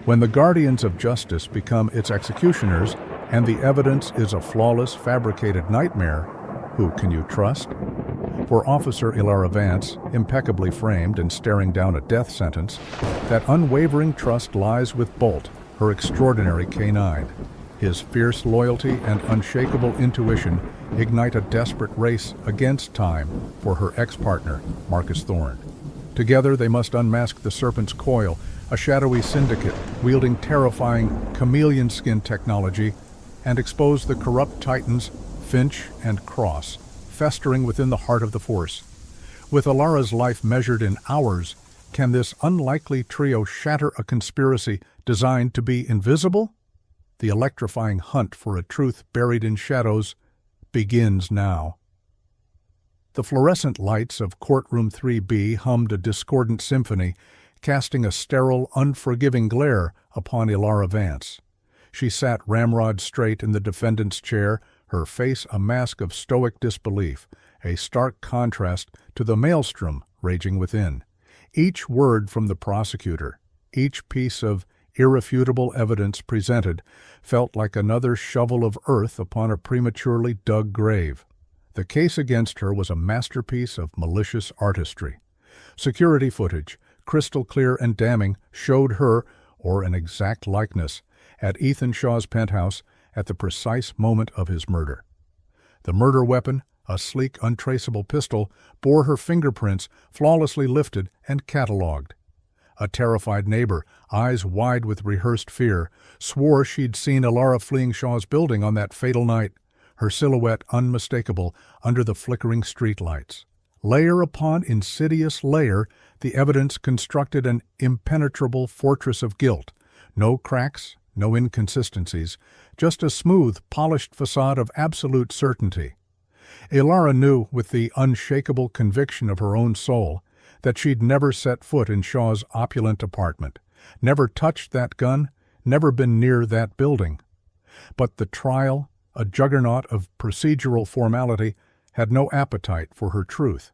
When the guardians of justice become its executioners, and the evidence is a flawless, fabricated nightmare, who can you trust? For Officer Ilara Vance, impeccably framed and staring down a death sentence, that unwavering trust lies with Bolt, her extraordinary K-9. His fierce loyalty and unshakable intuition ignite a desperate race against time for her ex-partner, Marcus Thorne. Together they must unmask the Serpent's Coil, a shadowy syndicate wielding terrifying chameleon skin technology, and expose the corrupt titans Finch and Cross, festering within the heart of the Force. With Ilara's life measured in hours, can this unlikely trio shatter a conspiracy designed to be invisible? The electrifying hunt for a truth buried in shadows begins now. The fluorescent lights of Courtroom 3B hummed a discordant symphony, casting a sterile, unforgiving glare upon Ilara Vance. She sat ramrod straight in the defendant's chair, her face a mask of stoic disbelief, a stark contrast to the maelstrom raging within. Each word from the prosecutor, each piece of irrefutable evidence presented, felt like another shovel of earth upon a prematurely dug grave. The case against her was a masterpiece of malicious artistry. Security footage, crystal clear and damning, showed her, or an exact likeness, at Ethan Shaw's penthouse at the precise moment of his murder. The murder weapon, a sleek, untraceable pistol, bore her fingerprints, flawlessly lifted and catalogued. A terrified neighbor, eyes wide with rehearsed fear, swore she'd seen Ilara fleeing Shaw's building on that fatal night, her silhouette unmistakable under the flickering streetlights. Layer upon insidious layer, the evidence constructed an impenetrable fortress of guilt. No cracks, no inconsistencies, just a smooth, polished facade of absolute certainty. Ilara knew, with the unshakable conviction of her own soul, that she'd never set foot in Shaw's opulent apartment, never touched that gun, never been near that building. But the trial, a juggernaut of procedural formality, had no appetite for her truth.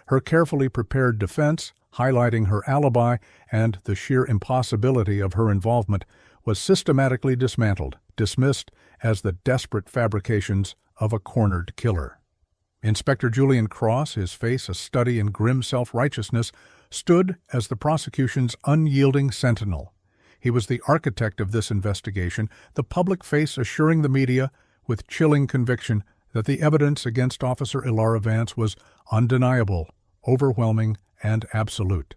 Her carefully prepared defense, highlighting her alibi and the sheer impossibility of her involvement, was systematically dismantled, dismissed as the desperate fabrications of a cornered killer. Inspector Julian Cross, his face a study in grim self-righteousness, stood as the prosecution's unyielding sentinel. He was the architect of this investigation, the public face assuring the media, with chilling conviction, that the evidence against Officer Ilara Vance was undeniable, overwhelming, and absolute.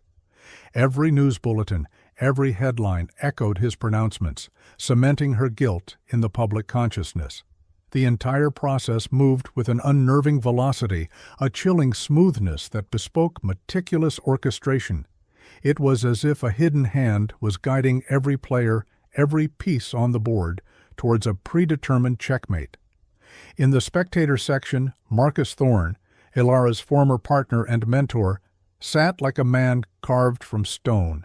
Every news bulletin, every headline echoed his pronouncements, cementing her guilt in the public consciousness. The entire process moved with an unnerving velocity, a chilling smoothness that bespoke meticulous orchestration. It was as if a hidden hand was guiding every player, every piece on the board, towards a predetermined checkmate. In the spectator section, Marcus Thorne, Ilara's former partner and mentor, sat like a man carved from stone.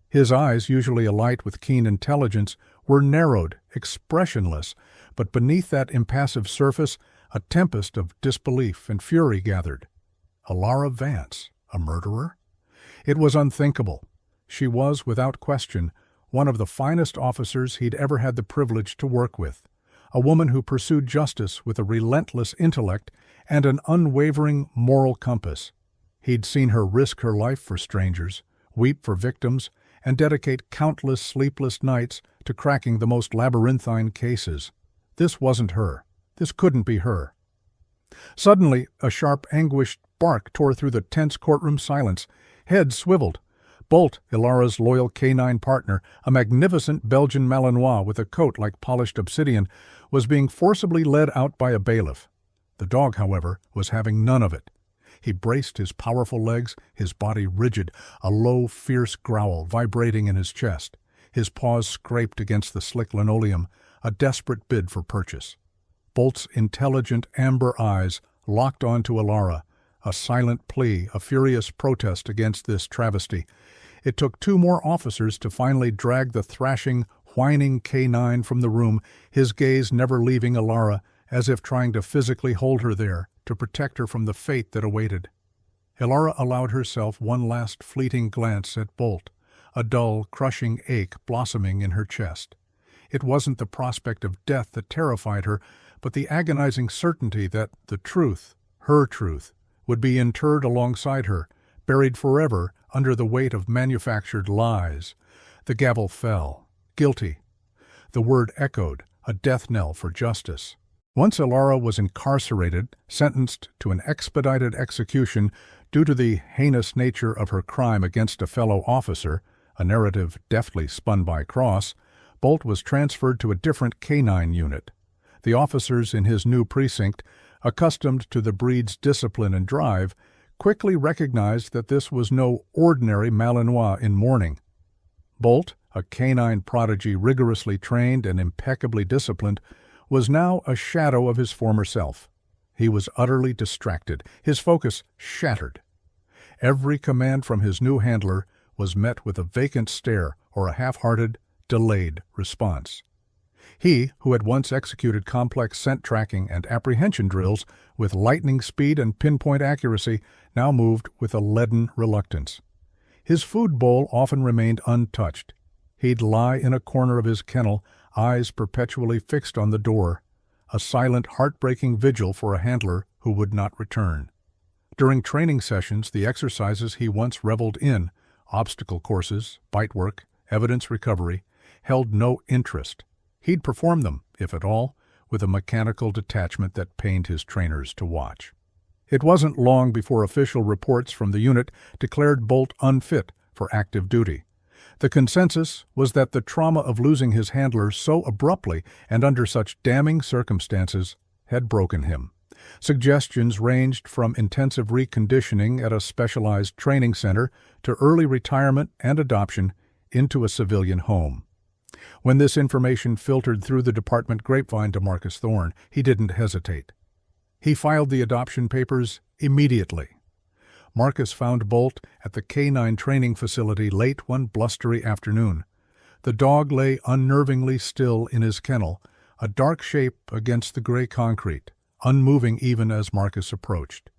His eyes, usually alight with keen intelligence, were narrowed, expressionless, but beneath that impassive surface, a tempest of disbelief and fury gathered. Ilara Vance, a murderer? It was unthinkable. She was, without question, one of the finest officers he'd ever had the privilege to work with, a woman who pursued justice with a relentless intellect and an unwavering moral compass. He'd seen her risk her life for strangers, weep for victims, and dedicate countless sleepless nights to cracking the most labyrinthine cases. This wasn't her. This couldn't be her. Suddenly, a sharp, anguished bark tore through the tense courtroom silence. Heads swiveled. Bolt, Ilara's loyal K-9 partner, a magnificent Belgian Malinois with a coat like polished obsidian, was being forcibly led out by a bailiff. The dog, however, was having none of it. He braced his powerful legs, his body rigid, a low, fierce growl vibrating in his chest. His paws scraped against the slick linoleum, a desperate bid for purchase. Bolt's intelligent amber eyes locked onto Ilara, a silent plea, a furious protest against this travesty. It took 2 more officers to finally drag the thrashing, whining K-9 from the room, his gaze never leaving Ilara, as if trying to physically hold her there, to protect her from the fate that awaited. Ilara allowed herself one last fleeting glance at Bolt, a dull, crushing ache blossoming in her chest. It wasn't the prospect of death that terrified her, but the agonizing certainty that the truth, her truth, would be interred alongside her, buried forever under the weight of manufactured lies. The gavel fell. Guilty. The word echoed, a death knell for justice. Once Ilara was incarcerated, sentenced to an expedited execution due to the heinous nature of her crime against a fellow officer, a narrative deftly spun by Cross, Bolt was transferred to a different K-9 unit. The officers in his new precinct, accustomed to the breed's discipline and drive, quickly recognized that this was no ordinary Malinois in mourning. Bolt, a K-9 prodigy rigorously trained and impeccably disciplined, was now a shadow of his former self. He was utterly distracted, his focus shattered. Every command from his new handler was met with a vacant stare or a half-hearted, delayed response. He, who had once executed complex scent tracking and apprehension drills with lightning speed and pinpoint accuracy, now moved with a leaden reluctance. His food bowl often remained untouched. He'd lie in a corner of his kennel, eyes perpetually fixed on the door, a silent, heartbreaking vigil for a handler who would not return. During training sessions, the exercises he once reveled in, obstacle courses, bite work, evidence recovery, held no interest. He'd perform them, if at all, with a mechanical detachment that pained his trainers to watch. It wasn't long before official reports from the unit declared Bolt unfit for active duty. The consensus was that the trauma of losing his handler so abruptly and under such damning circumstances had broken him. Suggestions ranged from intensive reconditioning at a specialized training center to early retirement and adoption into a civilian home. When this information filtered through the department grapevine to Marcus Thorne, he didn't hesitate. He filed the adoption papers immediately. Marcus found Bolt at the K-9 training facility late one blustery afternoon. The dog lay unnervingly still in his kennel, a dark shape against the gray concrete, unmoving even as Marcus approached.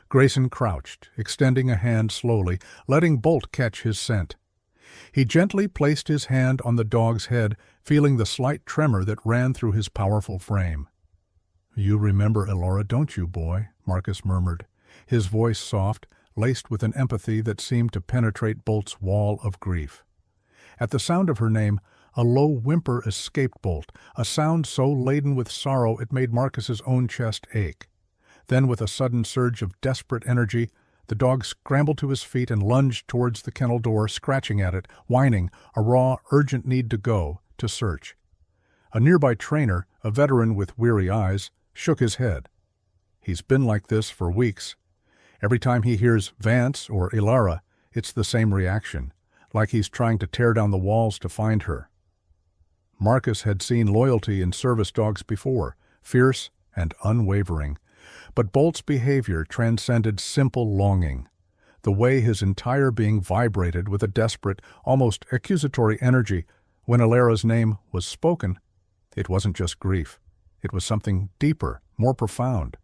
Grayson crouched, extending a hand slowly, letting Bolt catch his scent. He gently placed his hand on the dog's head, feeling the slight tremor that ran through his powerful frame. "You remember Ilara, don't you, boy?" Marcus murmured, his voice soft, laced with an empathy that seemed to penetrate Bolt's wall of grief. At the sound of her name, a low whimper escaped Bolt, a sound so laden with sorrow it made Marcus's own chest ache. Then, with a sudden surge of desperate energy, the dog scrambled to his feet and lunged towards the kennel door, scratching at it, whining, a raw, urgent need to go, to search. A nearby trainer, a veteran with weary eyes, shook his head. "He's been like this for weeks. Every time he hears Vance or Ilara, it's the same reaction, like he's trying to tear down the walls to find her." Marcus had seen loyalty in service dogs before, fierce and unwavering. But Bolt's behavior transcended simple longing. The way his entire being vibrated with a desperate, almost accusatory energy when Ilara's name was spoken, it wasn't just grief. It was something deeper, more profound.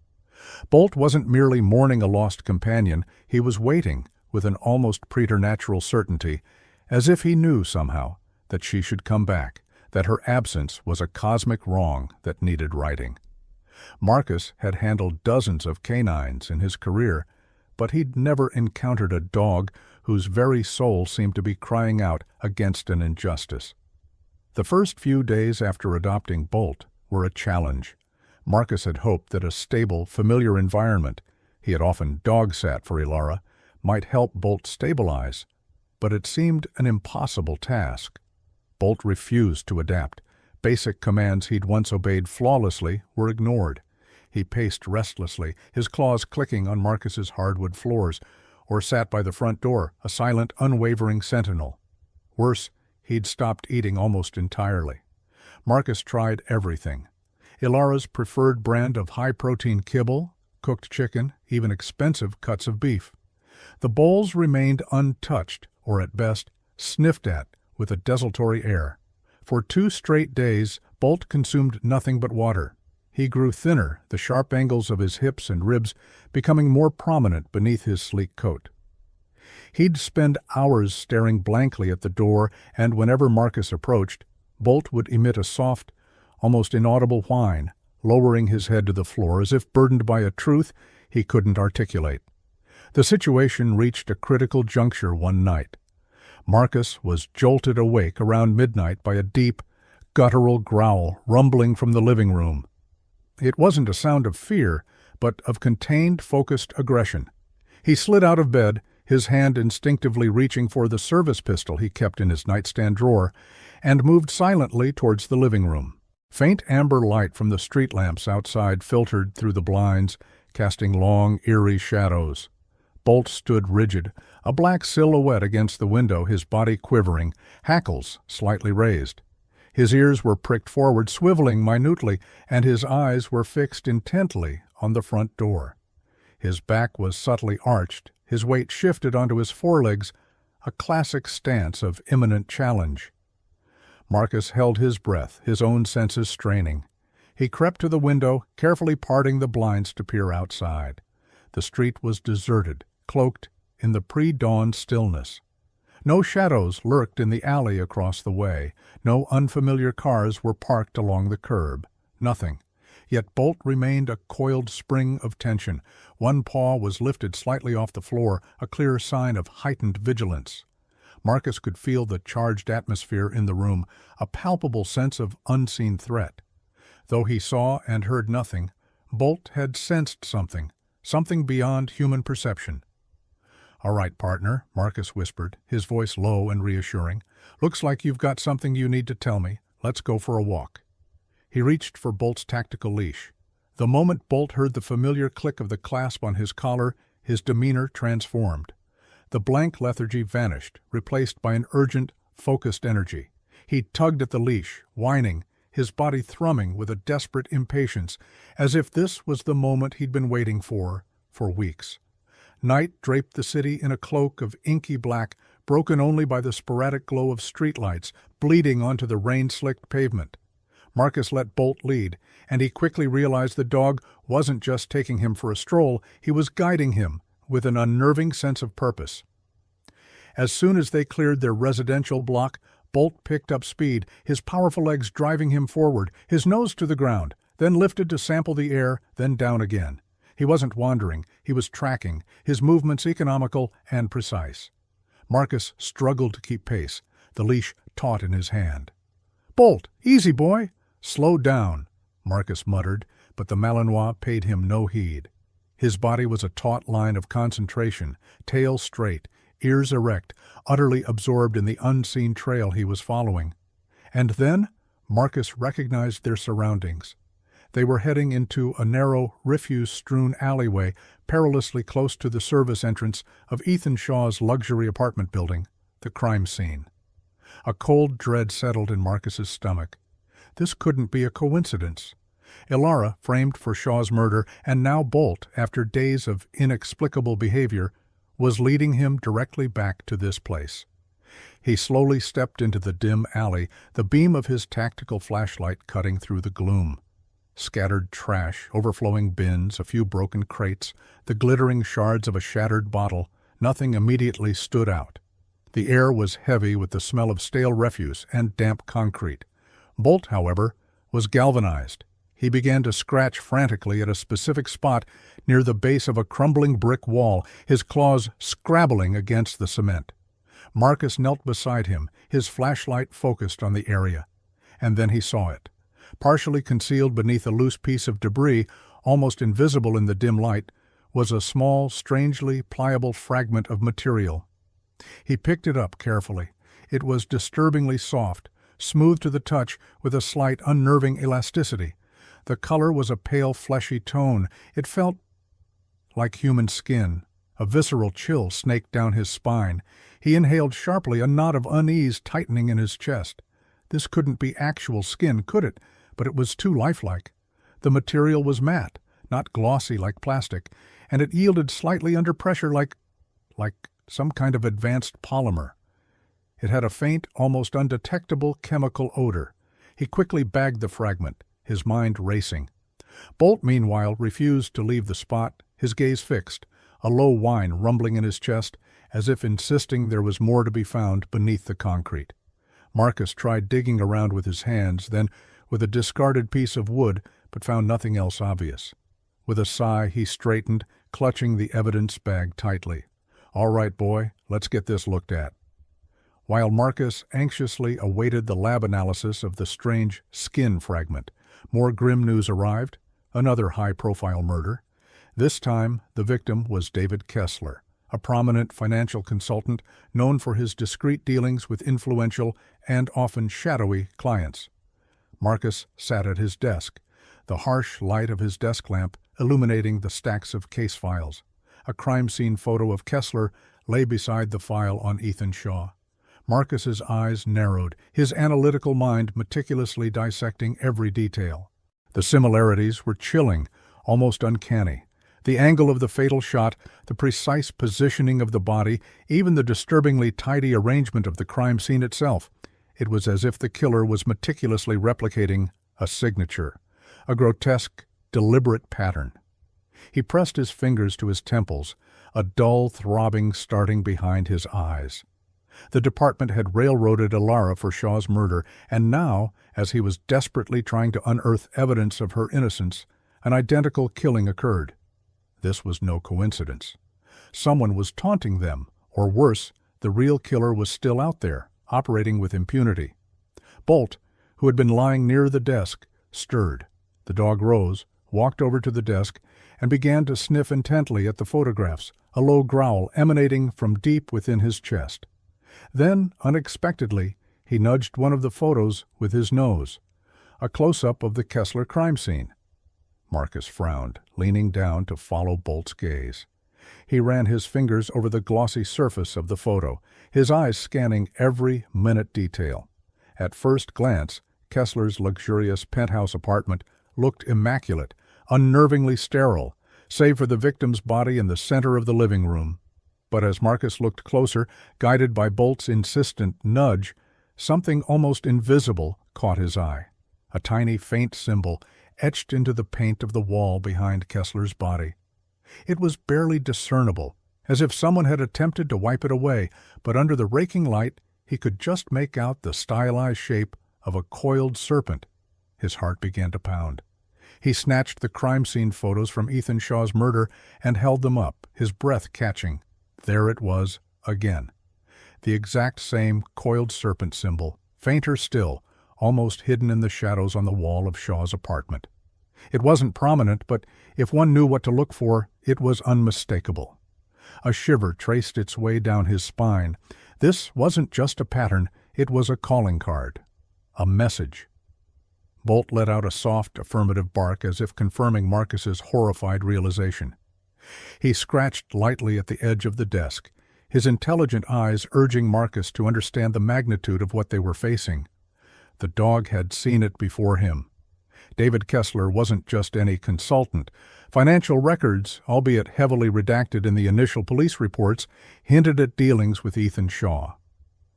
Bolt wasn't merely mourning a lost companion, he was waiting, with an almost preternatural certainty, as if he knew somehow that she should come back, that her absence was a cosmic wrong that needed righting. Marcus had handled dozens of K-9s in his career, but he'd never encountered a dog whose very soul seemed to be crying out against an injustice. The first few days after adopting Bolt were a challenge. Marcus had hoped that a stable, familiar environment, he had often dog-sat for Ilara, might help Bolt stabilize, but it seemed an impossible task. Bolt refused to adapt. Basic commands he'd once obeyed flawlessly were ignored. He paced restlessly, his claws clicking on Marcus's hardwood floors, or sat by the front door, a silent, unwavering sentinel. Worse, he'd stopped eating almost entirely. Marcus tried everything. Ilara's preferred brand of high-protein kibble, cooked chicken, even expensive cuts of beef. The bowls remained untouched, or at best, sniffed at with a desultory air. For 2 straight days, Bolt consumed nothing but water. He grew thinner, the sharp angles of his hips and ribs becoming more prominent beneath his sleek coat. He'd spend hours staring blankly at the door, and whenever Marcus approached, Bolt would emit a soft, almost inaudible whine, lowering his head to the floor as if burdened by a truth he couldn't articulate. The situation reached a critical juncture one night. Marcus was jolted awake around midnight by a deep, guttural growl rumbling from the living room. It wasn't a sound of fear, but of contained, focused aggression. He slid out of bed, his hand instinctively reaching for the service pistol he kept in his nightstand drawer, and moved silently towards the living room. Faint amber light from the street lamps outside filtered through the blinds, casting long, eerie shadows. Bolt stood rigid, a black silhouette against the window, his body quivering, hackles slightly raised. His ears were pricked forward, swiveling minutely, and his eyes were fixed intently on the front door. His back was subtly arched, his weight shifted onto his forelegs, a classic stance of imminent challenge. Marcus held his breath, his own senses straining. He crept to the window, carefully parting the blinds to peer outside. The street was deserted, cloaked in the pre-dawn stillness. No shadows lurked in the alley across the way. No unfamiliar cars were parked along the curb. Nothing. Yet Bolt remained a coiled spring of tension. One paw was lifted slightly off the floor, a clear sign of heightened vigilance. Marcus could feel the charged atmosphere in the room, a palpable sense of unseen threat. Though he saw and heard nothing, Bolt had sensed something beyond human perception. "All right, partner," Marcus whispered, his voice low and reassuring. "Looks like you've got something you need to tell me. Let's go for a walk." He reached for Bolt's tactical leash. The moment Bolt heard the familiar click of the clasp on his collar, his demeanor transformed. The blank lethargy vanished, replaced by an urgent, focused energy. He tugged at the leash, whining, his body thrumming with a desperate impatience, as if this was the moment he'd been waiting for weeks. Night draped the city in a cloak of inky black, broken only by the sporadic glow of streetlights, bleeding onto the rain-slicked pavement. Marcus let Bolt lead, and he quickly realized the dog wasn't just taking him for a stroll, he was guiding him with an unnerving sense of purpose. As soon as they cleared their residential block, Bolt picked up speed, his powerful legs driving him forward, his nose to the ground, then lifted to sample the air, then down again. He wasn't wandering, he was tracking, his movements economical and precise. Marcus struggled to keep pace, the leash taut in his hand. "Bolt, easy, boy!" "Slow down," Marcus muttered, but the Malinois paid him no heed. His body was a taut line of concentration, tail straight, ears erect, utterly absorbed in the unseen trail he was following. And then Marcus recognized their surroundings. They were heading into a narrow, refuse-strewn alleyway perilously close to the service entrance of Ethan Shaw's luxury apartment building, the crime scene. A cold dread settled in Marcus's stomach. This couldn't be a coincidence. Ilara, framed for Shaw's murder, and now Bolt, after days of inexplicable behavior, was leading him directly back to this place. He slowly stepped into the dim alley, the beam of his tactical flashlight cutting through the gloom. Scattered trash, overflowing bins, a few broken crates, the glittering shards of a shattered bottle, nothing immediately stood out. The air was heavy with the smell of stale refuse and damp concrete. Bolt, however, was galvanized. He began to scratch frantically at a specific spot near the base of a crumbling brick wall, his claws scrabbling against the cement. Marcus knelt beside him, his flashlight focused on the area. And then he saw it. Partially concealed beneath a loose piece of debris, almost invisible in the dim light, was a small, strangely pliable fragment of material. He picked it up carefully. It was disturbingly soft, smooth to the touch with a slight unnerving elasticity. The color was a pale, fleshy tone. It felt like human skin. A visceral chill snaked down his spine. He inhaled sharply, a knot of unease tightening in his chest. This couldn't be actual skin, could it? But it was too lifelike. The material was matte, not glossy like plastic, and it yielded slightly under pressure like some kind of advanced polymer. It had a faint, almost undetectable chemical odor. He quickly bagged the fragment, his mind racing. Bolt, meanwhile, refused to leave the spot, his gaze fixed, a low whine rumbling in his chest, as if insisting there was more to be found beneath the concrete. Marcus tried digging around with his hands, then with a discarded piece of wood, but found nothing else obvious. With a sigh, he straightened, clutching the evidence bag tightly. "All right, boy, let's get this looked at." While Marcus anxiously awaited the lab analysis of the strange skin fragment, more grim news arrived, another high-profile murder. This time, the victim was David Kessler, a prominent financial consultant known for his discreet dealings with influential and often shadowy clients. Marcus sat at his desk, the harsh light of his desk lamp illuminating the stacks of case files. A crime scene photo of Kessler lay beside the file on Ethan Shaw. Marcus's eyes narrowed, his analytical mind meticulously dissecting every detail. The similarities were chilling, almost uncanny. The angle of the fatal shot, the precise positioning of the body, even the disturbingly tidy arrangement of the crime scene itself. It was as if the killer was meticulously replicating a signature, a grotesque, deliberate pattern. He pressed his fingers to his temples, a dull throbbing starting behind his eyes. The department had railroaded Ilara for Shaw's murder, and now, as he was desperately trying to unearth evidence of her innocence, an identical killing occurred. This was no coincidence. Someone was taunting them, or worse, the real killer was still out there, operating with impunity. Bolt, who had been lying near the desk, stirred. The dog rose, walked over to the desk, and began to sniff intently at the photographs, a low growl emanating from deep within his chest. Then, unexpectedly, he nudged one of the photos with his nose, a close-up of the Kessler crime scene. Marcus frowned, leaning down to follow Bolt's gaze. He ran his fingers over the glossy surface of the photo, his eyes scanning every minute detail. At first glance, Kessler's luxurious penthouse apartment looked immaculate, unnervingly sterile, save for the victim's body in the center of the living room. But as Marcus looked closer, guided by Bolt's insistent nudge, something almost invisible caught his eye. A tiny, faint symbol etched into the paint of the wall behind Kessler's body. It was barely discernible, as if someone had attempted to wipe it away, but under the raking light he could just make out the stylized shape of a coiled serpent. His heart began to pound. He snatched the crime scene photos from Ethan Shaw's murder and held them up, his breath catching. There it was again. The exact same coiled serpent symbol, fainter still, almost hidden in the shadows on the wall of Shaw's apartment. It wasn't prominent, but if one knew what to look for, it was unmistakable. A shiver traced its way down his spine. This wasn't just a pattern, it was a calling card. A message. Bolt let out a soft, affirmative bark as if confirming Marcus's horrified realization. He scratched lightly at the edge of the desk, his intelligent eyes urging Marcus to understand the magnitude of what they were facing. The dog had seen it before him. David Kessler wasn't just any consultant. Financial records, albeit heavily redacted in the initial police reports, hinted at dealings with Ethan Shaw.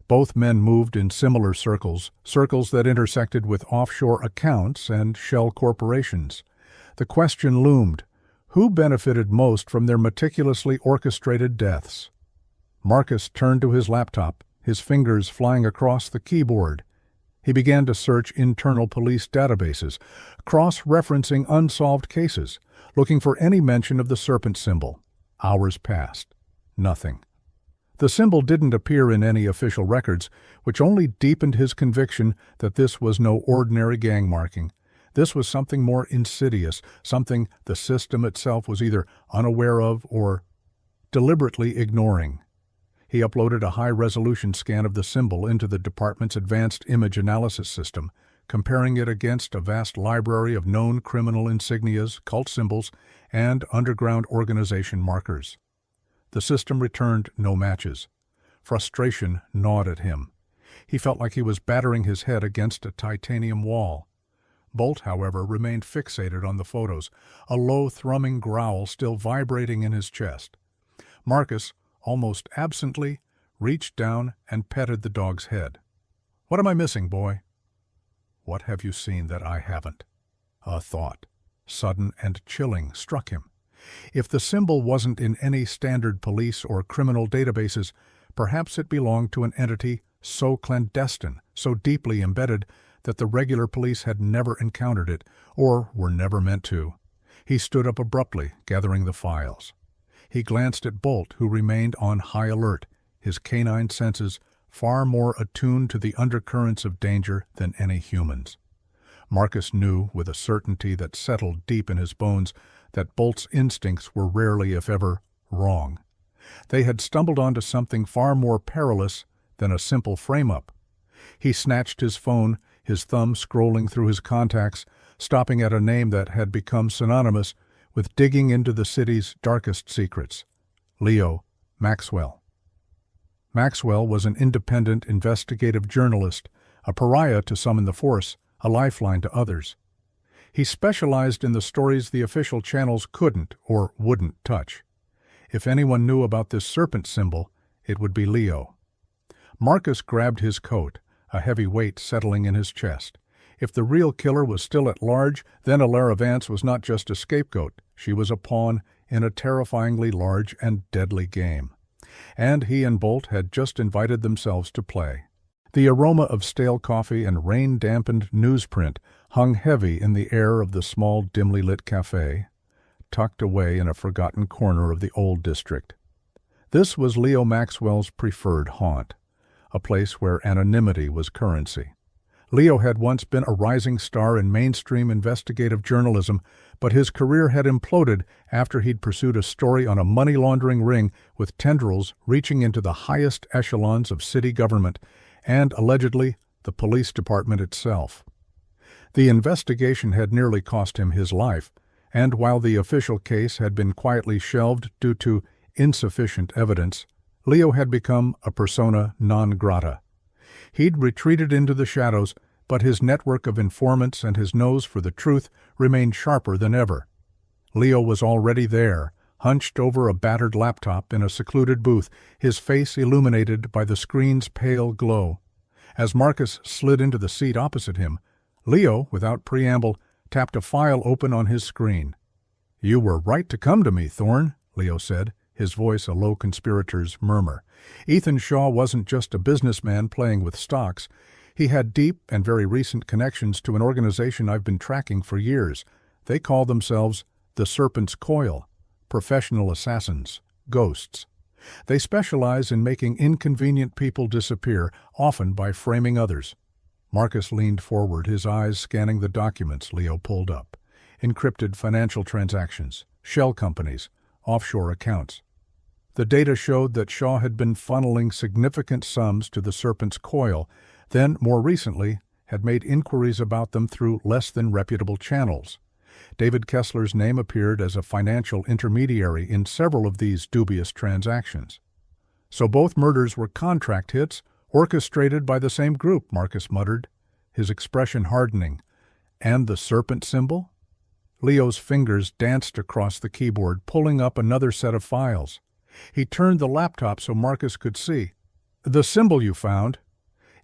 Both men moved in similar circles, circles that intersected with offshore accounts and shell corporations. The question loomed: who benefited most from their meticulously orchestrated deaths? Marcus turned to his laptop, his fingers flying across the keyboard. He began to search internal police databases, cross-referencing unsolved cases, looking for any mention of the serpent symbol. Hours passed. Nothing. The symbol didn't appear in any official records, which only deepened his conviction that this was no ordinary gang marking. This was something more insidious, something the system itself was either unaware of or deliberately ignoring. He uploaded a high-resolution scan of the symbol into the department's advanced image analysis system, comparing it against a vast library of known criminal insignias, cult symbols, and underground organization markers. The system returned no matches. Frustration gnawed at him. He felt like he was battering his head against a titanium wall. Bolt, however, remained fixated on the photos, a low thrumming growl still vibrating in his chest. Marcus, almost absently, reached down and petted the dog's head. "What am I missing, boy?" "What have you seen that I haven't?" A thought, sudden and chilling, struck him. If the symbol wasn't in any standard police or criminal databases, perhaps it belonged to an entity so clandestine, so deeply embedded, that the regular police had never encountered it, or were never meant to. He stood up abruptly, gathering the files. He glanced at Bolt, who remained on high alert, his canine senses far more attuned to the undercurrents of danger than any humans. Marcus knew, with a certainty that settled deep in his bones, that Bolt's instincts were rarely, if ever, wrong. They had stumbled onto something far more perilous than a simple frame-up. He snatched his phone, his thumb scrolling through his contacts, stopping at a name that had become synonymous with digging into the city's darkest secrets: Leo Maxwell. Maxwell was an independent investigative journalist, a pariah to some in the force, a lifeline to others. He specialized in the stories the official channels couldn't or wouldn't touch. If anyone knew about this serpent symbol, it would be Leo. Marcus grabbed his coat, a heavy weight settling in his chest. If the real killer was still at large, then Alara Vance was not just a scapegoat. She was a pawn in a terrifyingly large and deadly game. And he and Bolt had just invited themselves to play. The aroma of stale coffee and rain-dampened newsprint hung heavy in the air of the small, dimly lit cafe, tucked away in a forgotten corner of the old district. This was Leo Maxwell's preferred haunt, a place where anonymity was currency. Leo had once been a rising star in mainstream investigative journalism, but his career had imploded after he'd pursued a story on a money-laundering ring with tendrils reaching into the highest echelons of city government and, allegedly, the police department itself. The investigation had nearly cost him his life, and while the official case had been quietly shelved due to insufficient evidence, Leo had become a persona non grata. He'd retreated into the shadows, but his network of informants and his nose for the truth remained sharper than ever. Leo was already there, hunched over a battered laptop in a secluded booth, his face illuminated by the screen's pale glow. As Marcus slid into the seat opposite him, Leo, without preamble, tapped a file open on his screen. "You were right to come to me, Thorne," Leo said, his voice a low conspirator's murmur. Ethan Shaw wasn't just a businessman playing with stocks. He had deep and very recent connections to an organization I've been tracking for years. They call themselves the Serpent's Coil, professional assassins, ghosts. They specialize in making inconvenient people disappear, often by framing others. Marcus leaned forward, his eyes scanning the documents Leo pulled up. Encrypted financial transactions, shell companies, offshore accounts. The data showed that Shaw had been funneling significant sums to the Serpent's Coil, then, more recently, had made inquiries about them through less than reputable channels. David Kessler's name appeared as a financial intermediary in several of these dubious transactions. So both murders were contract hits, orchestrated by the same group, Marcus muttered, his expression hardening. And the serpent symbol? Leo's fingers danced across the keyboard, pulling up another set of files. He turned the laptop so Marcus could see. "The symbol you found.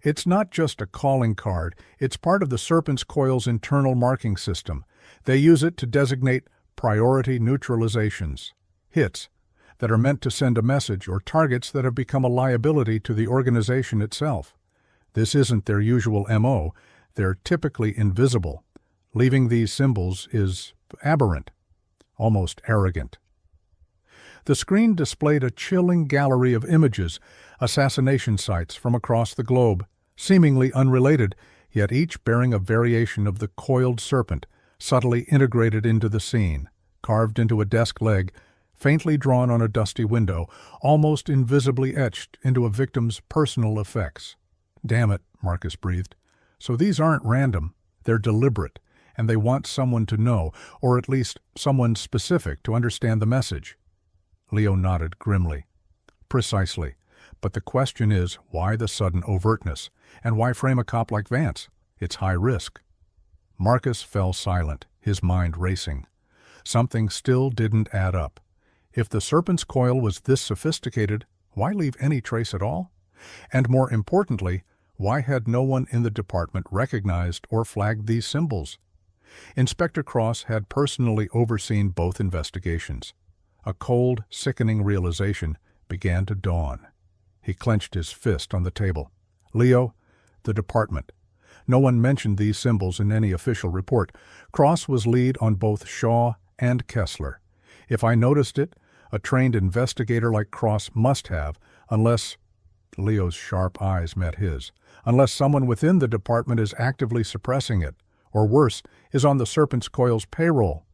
It's not just a calling card. It's part of the Serpent's Coil's internal marking system. They use it to designate priority neutralizations, hits, that are meant to send a message, or targets that have become a liability to the organization itself. This isn't their usual MO. They're typically invisible. Leaving these symbols is aberrant, almost arrogant." The screen displayed a chilling gallery of images, assassination sites from across the globe, seemingly unrelated, yet each bearing a variation of the coiled serpent, subtly integrated into the scene, carved into a desk leg, faintly drawn on a dusty window, almost invisibly etched into a victim's personal effects. "Damn it," Marcus breathed. "So these aren't random. They're deliberate, and they want someone to know, or at least someone specific to understand the message." Leo nodded grimly. "Precisely. But the question is, why the sudden overtness? And why frame a cop like Vance? It's high risk." Marcus fell silent, his mind racing. Something still didn't add up. If the Serpent's Coil was this sophisticated, why leave any trace at all? And more importantly, why had no one in the department recognized or flagged these symbols? Inspector Cross had personally overseen both investigations. A cold, sickening realization began to dawn. He clenched his fist on the table. Leo, the department. No one mentioned these symbols in any official report. Cross was lead on both Shaw and Kessler. If I noticed it, a trained investigator like Cross must have, unless— Leo's sharp eyes met his— unless someone within the department is actively suppressing it, or worse, is on the Serpent's Coil's payroll.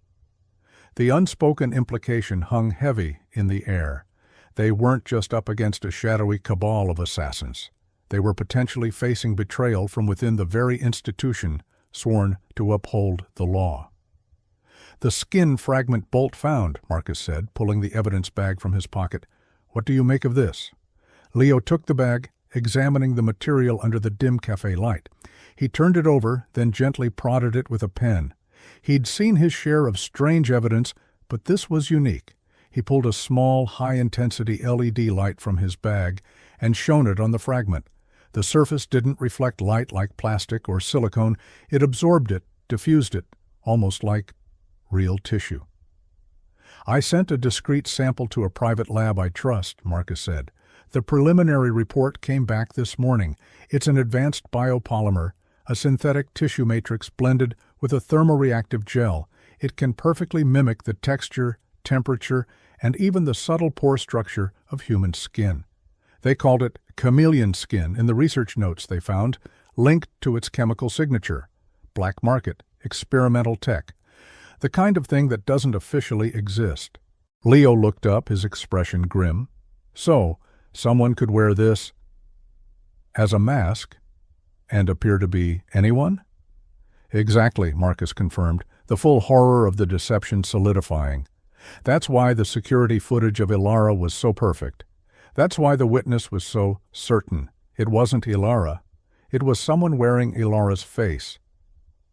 The unspoken implication hung heavy in the air. They weren't just up against a shadowy cabal of assassins. They were potentially facing betrayal from within the very institution sworn to uphold the law. "The skin fragment Bolt found," Marcus said, pulling the evidence bag from his pocket. "What do you make of this?" Leo took the bag, examining the material under the dim cafe light. He turned it over, then gently prodded it with a pen. He'd seen his share of strange evidence, but this was unique. He pulled a small, high-intensity LED light from his bag and shone it on the fragment. The surface didn't reflect light like plastic or silicone. It absorbed it, diffused it, almost like real tissue. "I sent a discrete sample to a private lab I trust," Marcus said. "The preliminary report came back this morning. It's an advanced biopolymer, a synthetic tissue matrix blended with a thermoreactive gel. It can perfectly mimic the texture, temperature, and even the subtle pore structure of human skin. They called it chameleon skin in the research notes they found, linked to its chemical signature. Black market, experimental tech. The kind of thing that doesn't officially exist." Leo looked up, his expression grim. "So, someone could wear this as a mask and appear to be anyone?" "Exactly," Marcus confirmed, the full horror of the deception solidifying. "That's why the security footage of Ilara was so perfect. That's why the witness was so certain. It wasn't Ilara. It was someone wearing Ilara's face.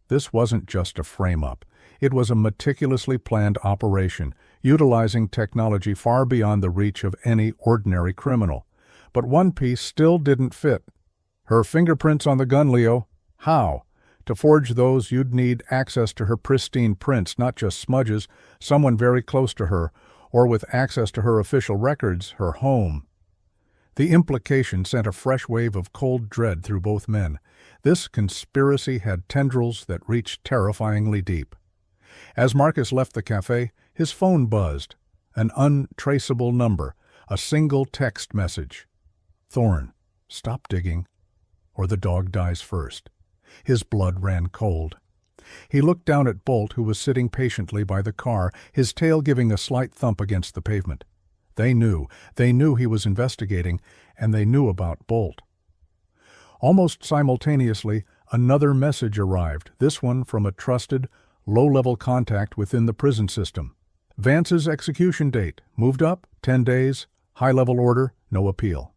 This wasn't just a frame-up. It was a meticulously planned operation, utilizing technology far beyond the reach of any ordinary criminal. But one piece still didn't fit. Her fingerprints on the gun, Leo. How? To forge those, you'd need access to her pristine prints, not just smudges, someone very close to her, or with access to her official records, her home." The implication sent a fresh wave of cold dread through both men. This conspiracy had tendrils that reached terrifyingly deep. As Marcus left the cafe, his phone buzzed. An untraceable number, a single text message. "Thorne, stop digging, or the dog dies first." His blood ran cold. He looked down at Bolt, who was sitting patiently by the car, his tail giving a slight thump against the pavement. They knew he was investigating, and they knew about Bolt. Almost simultaneously, another message arrived, this one from a trusted, low-level contact within the prison system. "Vance's execution date, moved up, 10 days, high-level order, no appeal."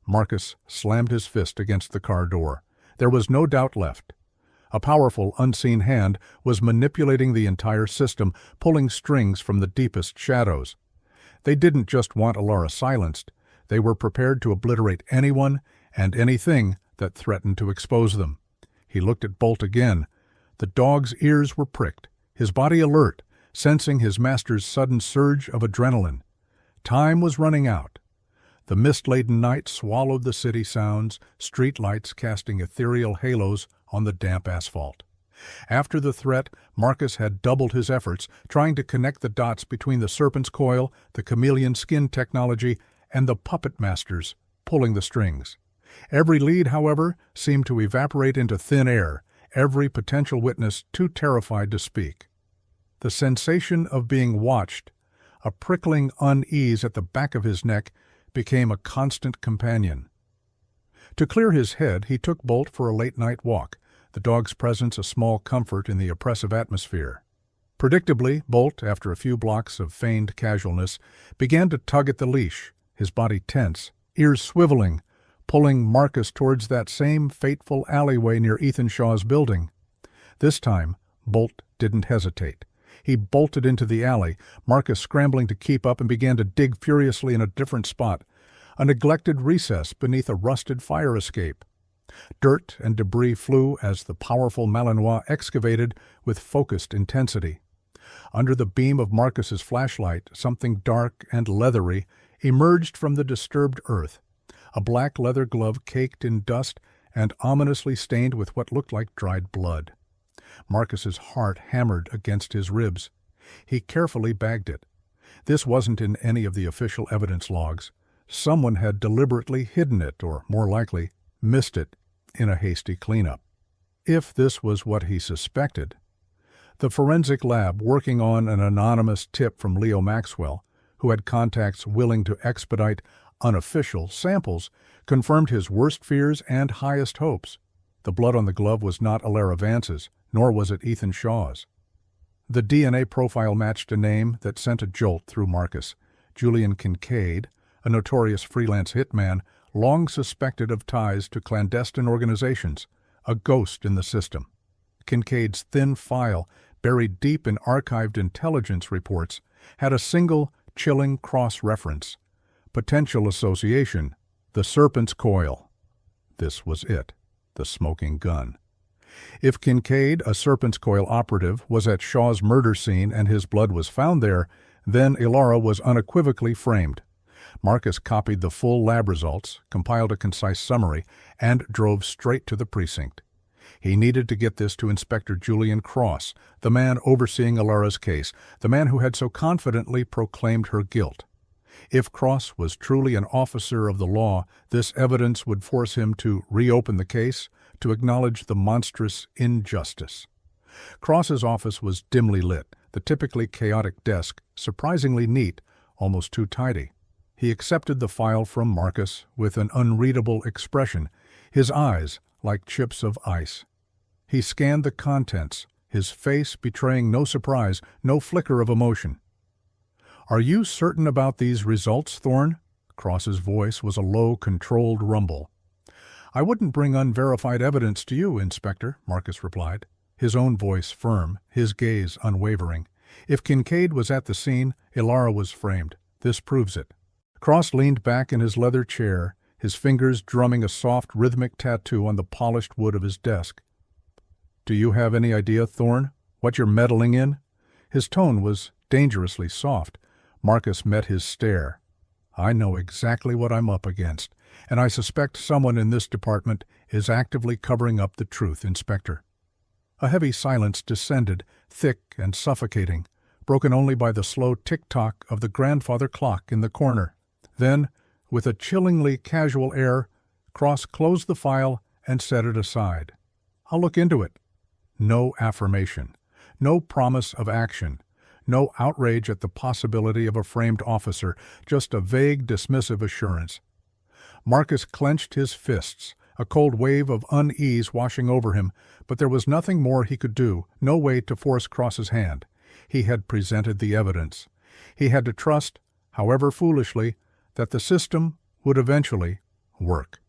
Marcus slammed his fist against the car door. There was no doubt left. A powerful, unseen hand was manipulating the entire system, pulling strings from the deepest shadows. They didn't just want Ilara silenced. They were prepared to obliterate anyone and anything that threatened to expose them. He looked at Bolt again. The dog's ears were pricked, his body alert, sensing his master's sudden surge of adrenaline. Time was running out. The mist-laden night swallowed the city sounds, street lights casting ethereal halos on the damp asphalt. After the threat, Marcus had doubled his efforts, trying to connect the dots between the Serpent's Coil, the chameleon skin technology, and the puppet masters pulling the strings. Every lead, however, seemed to evaporate into thin air, every potential witness too terrified to speak. The sensation of being watched, a prickling unease at the back of his neck, became a constant companion. To clear his head, he took Bolt for a late-night walk, the dog's presence a small comfort in the oppressive atmosphere. Predictably, Bolt, after a few blocks of feigned casualness, began to tug at the leash, his body tense, ears swiveling, pulling Marcus towards that same fateful alleyway near Ethan Shaw's building. This time, Bolt didn't hesitate. He bolted into the alley, Marcus scrambling to keep up, and began to dig furiously in a different spot, a neglected recess beneath a rusted fire escape. Dirt and debris flew as the powerful Malinois excavated with focused intensity. Under the beam of Marcus's flashlight, something dark and leathery emerged from the disturbed earth, a black leather glove caked in dust and ominously stained with what looked like dried blood. Marcus's heart hammered against his ribs. He carefully bagged it. This wasn't in any of the official evidence logs. Someone had deliberately hidden it, or more likely, missed it in a hasty cleanup. If this was what he suspected, the forensic lab, working on an anonymous tip from Leo Maxwell, who had contacts willing to expedite unofficial samples, confirmed his worst fears and highest hopes. The blood on the glove was not Alara Vance's, nor was it Ethan Shaw's. The DNA profile matched a name that sent a jolt through Marcus: Julian Kincaid, a notorious freelance hitman, long suspected of ties to clandestine organizations, a ghost in the system. Kincaid's thin file, buried deep in archived intelligence reports, had a single, chilling cross-reference: potential association, the serpent's coil. This was it, the smoking gun. If Kincaid, a serpent's coil operative, was at Shaw's murder scene and his blood was found there, then Ilara was unequivocally framed. Marcus copied the full lab results, compiled a concise summary, and drove straight to the precinct. He needed to get this to Inspector Julian Cross, the man overseeing Ilara's case, the man who had so confidently proclaimed her guilt. If Cross was truly an officer of the law, this evidence would force him to reopen the case, to acknowledge the monstrous injustice. Cross's office was dimly lit, the typically chaotic desk surprisingly neat, almost too tidy. He accepted the file from Marcus with an unreadable expression, his eyes like chips of ice. He scanned the contents, his face betraying no surprise, no flicker of emotion. "Are you certain about these results, Thorne?" Cross's voice was a low, controlled rumble. "I wouldn't bring unverified evidence to you, Inspector," Marcus replied, his own voice firm, his gaze unwavering. "If Kincaid was at the scene, Ilara was framed. This proves it." Cross leaned back in his leather chair, his fingers drumming a soft, rhythmic tattoo on the polished wood of his desk. "Do you have any idea, Thorne, what you're meddling in?" His tone was dangerously soft. Marcus met his stare. "I know exactly what I'm up against, and I suspect someone in this department is actively covering up the truth, Inspector." A heavy silence descended, thick and suffocating, broken only by the slow tick-tock of the grandfather clock in the corner. Then, with a chillingly casual air, Cross closed the file and set it aside. "I'll look into it." No affirmation, no promise of action, no outrage at the possibility of a framed officer, just a vague, dismissive assurance. Marcus clenched his fists, a cold wave of unease washing over him, but there was nothing more he could do, no way to force Cross's hand. He had presented the evidence. He had to trust, however foolishly, that the system would eventually work.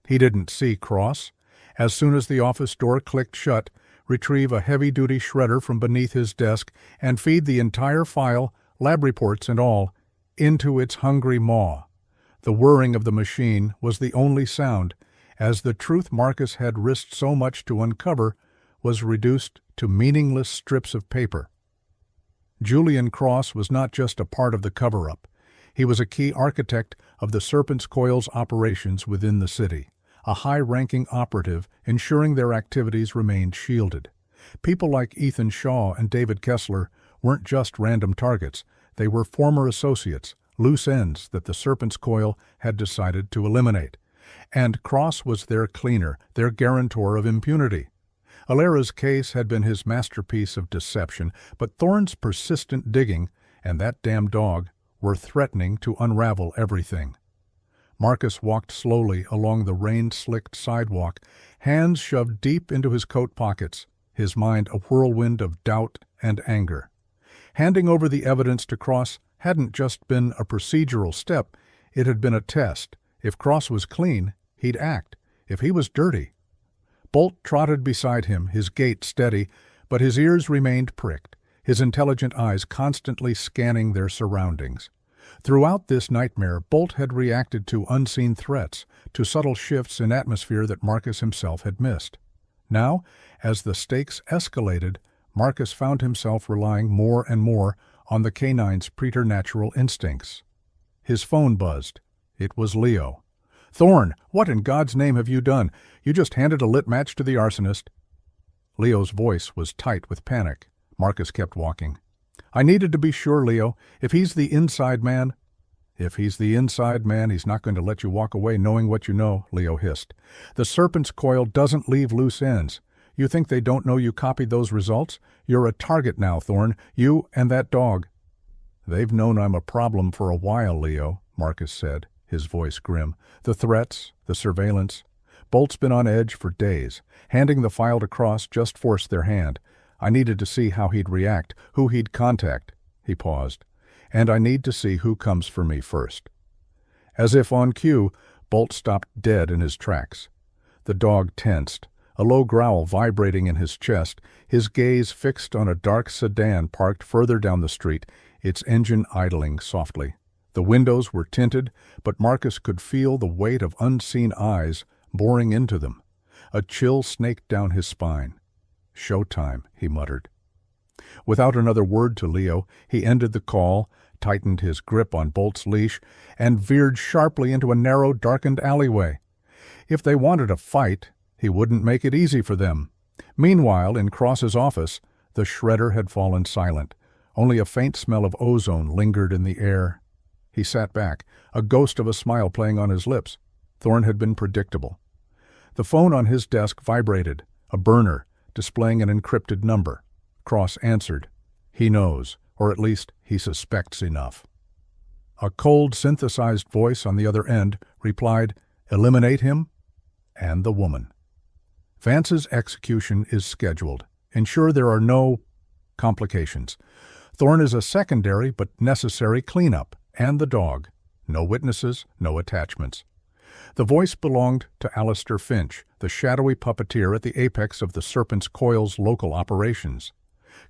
He didn't see Cross. As soon as the office door clicked shut, retrieve a heavy-duty shredder from beneath his desk and feed the entire file, lab reports and all, into its hungry maw. The whirring of the machine was the only sound, as the truth Marcus had risked so much to uncover was reduced to meaningless strips of paper. Julian Cross was not just a part of the cover-up. He was a key architect of the Serpent's Coil's operations within the city, a high-ranking operative ensuring their activities remained shielded. People like Ethan Shaw and David Kessler weren't just random targets. They were former associates, loose ends that the Serpent's Coil had decided to eliminate. And Cross was their cleaner, their guarantor of impunity. Alara's case had been his masterpiece of deception, but Thorne's persistent digging, and that damn dog, were threatening to unravel everything. Marcus walked slowly along the rain-slicked sidewalk, hands shoved deep into his coat pockets, his mind a whirlwind of doubt and anger. Handing over the evidence to Cross hadn't just been a procedural step, it had been a test. If Cross was clean, he'd act. If he was dirty. Bolt trotted beside him, his gait steady, but his ears remained pricked, his intelligent eyes constantly scanning their surroundings. Throughout this nightmare, Bolt had reacted to unseen threats, to subtle shifts in atmosphere that Marcus himself had missed. Now, as the stakes escalated, Marcus found himself relying more and more on the K-9's preternatural instincts. His phone buzzed. It was Leo. "Thorne, what in God's name have you done? You just handed a lit match to the arsonist." Leo's voice was tight with panic. Marcus kept walking. "I needed to be sure, Leo. If he's the inside man—" "If he's the inside man, he's not going to let you walk away knowing what you know," Leo hissed. "The serpent's coil doesn't leave loose ends. You think they don't know you copied those results? You're a target now, Thorne. You and that dog." "They've known I'm a problem for a while, Leo," Marcus said, his voice grim. "The threats, the surveillance. Bolt's been on edge for days. Handing the file to Cross just forced their hand. I needed to see how he'd react, who he'd contact." He paused. "And I need to see who comes for me first." As if on cue, Bolt stopped dead in his tracks. The dog tensed, a low growl vibrating in his chest, his gaze fixed on a dark sedan parked further down the street, its engine idling softly. The windows were tinted, but Marcus could feel the weight of unseen eyes boring into them. A chill snaked down his spine. "Showtime," he muttered. Without another word to Leo, he ended the call, tightened his grip on Bolt's leash, and veered sharply into a narrow, darkened alleyway. If they wanted a fight, he wouldn't make it easy for them. Meanwhile, in Cross's office, the shredder had fallen silent. Only a faint smell of ozone lingered in the air. He sat back, a ghost of a smile playing on his lips. Thorne had been predictable. The phone on his desk vibrated, a burner, displaying an encrypted number. Cross answered. He knows, or at least he suspects enough. A cold, synthesized voice on the other end replied, "Eliminate him and the woman. Vance's execution is scheduled. Ensure there are no complications. Thorne is a secondary but necessary cleanup, and the dog. No witnesses, no attachments." The voice belonged to Alistair Finch, the shadowy puppeteer at the apex of the Serpent's Coil's local operations.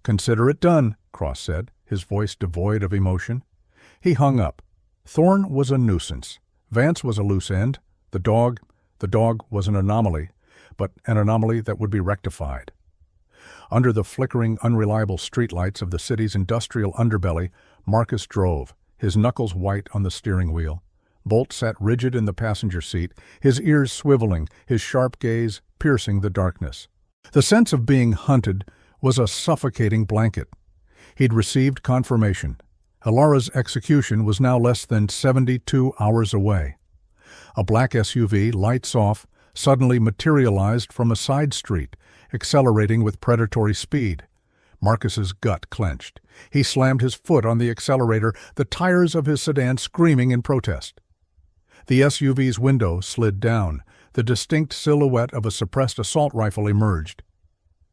"Consider it done," Cross said, his voice devoid of emotion. He hung up. Thorne was a nuisance. Vance was a loose end. The dog was an anomaly, but an anomaly that would be rectified. Under the flickering, unreliable streetlights of the city's industrial underbelly, Marcus drove, his knuckles white on the steering wheel. Bolt sat rigid in the passenger seat, his ears swiveling, his sharp gaze piercing the darkness. The sense of being hunted was a suffocating blanket. He'd received confirmation. Alara's execution was now less than 72 hours away. A black SUV, lights off, suddenly materialized from a side street, accelerating with predatory speed. Marcus's gut clenched. He slammed his foot on the accelerator, the tires of his sedan screaming in protest. The SUV's window slid down. The distinct silhouette of a suppressed assault rifle emerged.